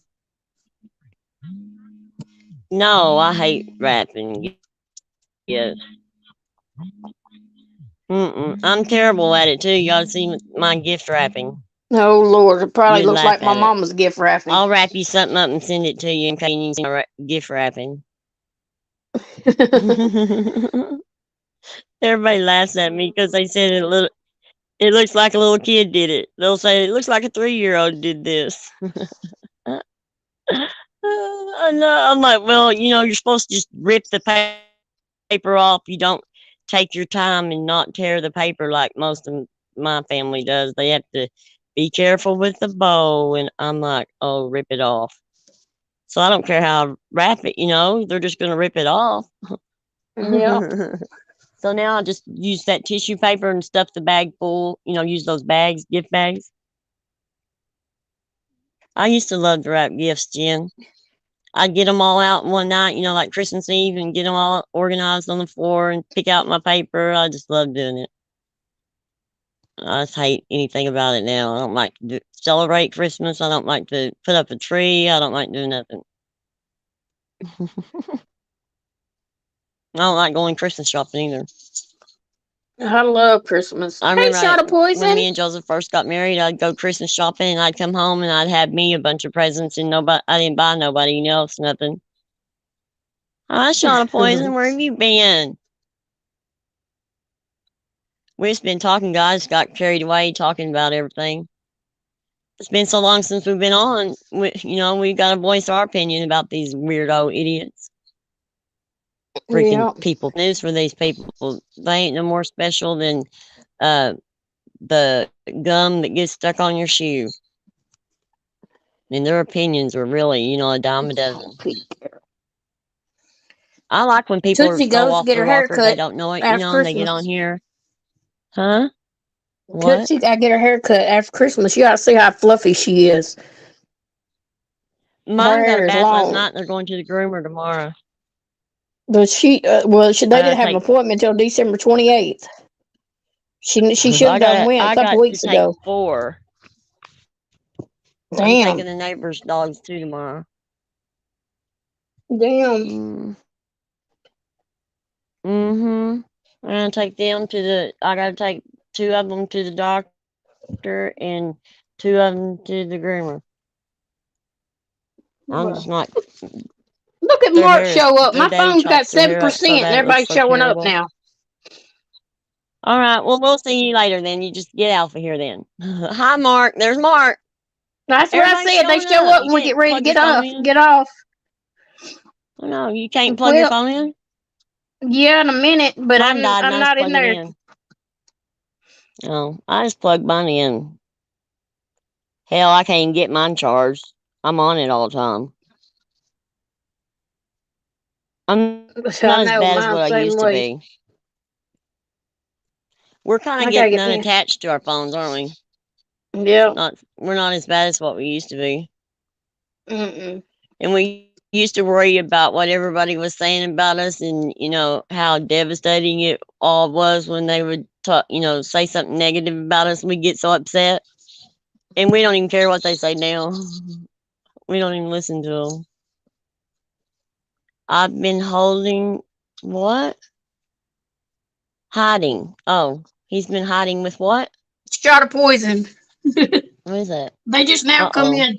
no. I hate wrapping gifts. I'm terrible at it too. You ought to see my gift wrapping. Oh Lord, it probably You'd looks laugh like my at it. mama's gift wrapping. I'll wrap you something up and send it to you in case you need my gift wrapping. Everybody laughs at me because they said it looks like a little kid did it. They'll say it looks like a 3-year-old did this. I'm like, well, you're supposed to just rip the paper off. You don't take your time and not tear the paper like most of my family does. They have to be careful with the bow, and I'm like, oh, rip it off. So I don't care how I wrap it. They're just gonna rip it off. Yep. So now I just use that tissue paper and stuff the bag full. Use those bags, gift bags. I used to love to wrap gifts, Jen. I'd get them all out one night, like Christmas Eve, and get them all organized on the floor and pick out my paper. I just love doing it. I just hate anything about it now. I don't like to celebrate Christmas. I don't like to put up a tree. I don't like doing nothing. I don't like going Christmas shopping either. I love Christmas. I Hey, remember shot of when poison. me and Joseph first got married, I'd go Christmas shopping and I'd come home and I'd have me a bunch of presents and I didn't buy nobody else nothing. Hi, Shauna Poison, where have you been? We've just been talking, guys. Got carried away talking about everything. It's been so long since we've been on. We got to voice our opinion about these weirdo idiots. freaking Yeah. people. News for these people. They ain't no more special than uh, the gum that gets stuck on your shoe. And their opinions are really, a dime a dozen. I like when people Tootsie go goes to off get their her hair rocker, they cut don't know it, after and they get on Christmas. here. Huh? What? Tootsie, I get her hair cut after Christmas. You gotta see how fluffy she is. Her Mine got a hair is bath last long. night, and they're going to the groomer tomorrow. But they I didn't gotta have an take. appointment till December 28th. She should have done when a I couple got to weeks take ago. 4. I'm taking Damn. the neighbor's dogs too tomorrow. Damn. Mm. Mm-hmm. I'm gonna take them to the. I gotta take 2 of them to the doctor and 2 of them to the groomer. I'm just Well, not. look at Their hair Mark is. show up. Their My daddy phone's got chops their hair up so 7% and bad it looks everybody's so showing up terrible. now. All right. Well, we'll see you later then. You just get out of here then. Hi, Mark. There's Mark. That's what I Everybody's said. They showing show up. up You when we can't get ready to plug your phone in. get off. Oh, no, you can't plug your Well, phone in. yeah, in a minute, but Mine died and I'm I just not in plugged it there. in. Oh, I just plugged mine in. Hell, I can't even get mine charged. I'm on it all the time. I'm not as bad as what I I know used to mine's the be. same way. We're kind of I gotta getting get me. unattached to our phones, aren't we? Yeah. We're not as bad as what we used to be. Mm-mm. And we used to worry about what everybody was saying about us, and how devastating it all was when they would talk, say something negative about us. We get so upset, and we don't even care what they say now. We don't even listen to them. I've been holding what? Hiding. Oh, he's been hiding with what? Shot of poison. What is that? They just now Uh come oh. in.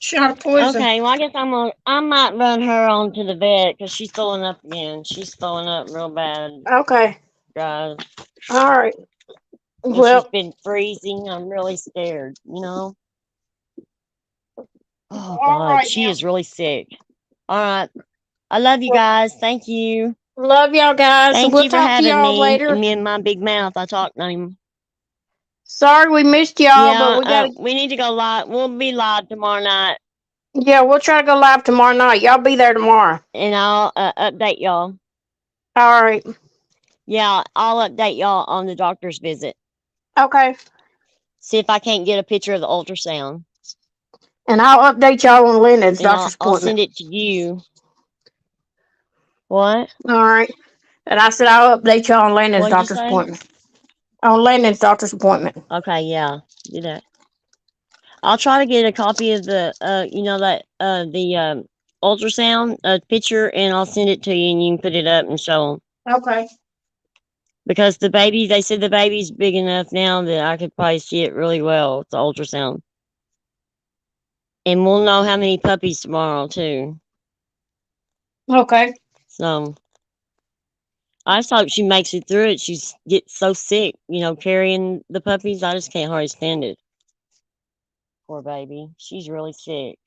Shot of poison. Okay, well, I guess I might run her on to the vet because she's throwing up again. She's throwing up real bad, Okay. guys. All right. And she's Well, been freezing. I'm really scared. Oh, all God, right she now. is really sick. All right. I love you Well, guys. Thank you. love y'all guys. Thank We'll you for talk to having y'all me. later. And me and my big mouth, I talked to him. Sorry we missed y'all, but Yeah, we gotta. we need to go live. We'll be live tomorrow night. Yeah, we'll try to go live tomorrow night. Y'all be there tomorrow. And I'll update y'all. All right. Yeah, I'll update y'all on the doctor's visit. Okay. See if I can't get a picture of the ultrasound. And I'll update y'all on Lennon's And doctor's I'll appointment. send it to you. What? All right. And I said I'll update y'all on Lennon's What'd you doctor's say? appointment. On Lennon's doctor's appointment. Okay, yeah. Do that. I'll try to get a copy of the the ultrasound picture, and I'll send it to you, and you can put it up and show them. Okay. Because they said the baby's big enough now that I could probably see it really well with the ultrasound. And we'll know how many puppies tomorrow too. Okay. So I just hope she makes it through it. She gets so sick, carrying the puppies. I just can't hardly stand it. Poor baby. She's really sick.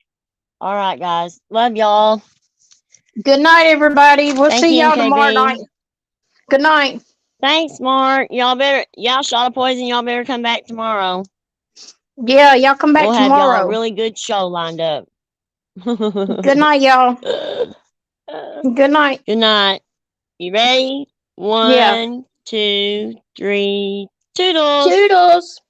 All right, guys. Love y'all. Good night, everybody. We'll Thank see you, y'all tomorrow night. MKB. Good night. Thanks, Mark. Y'all shot a poison. Y'all better come back tomorrow. Yeah, y'all come back We'll have y'all a tomorrow. really good show lined up. Good night, y'all. Good night. Good night. You ready? Yeah. 1, 2, 3. Toodles. Toodles.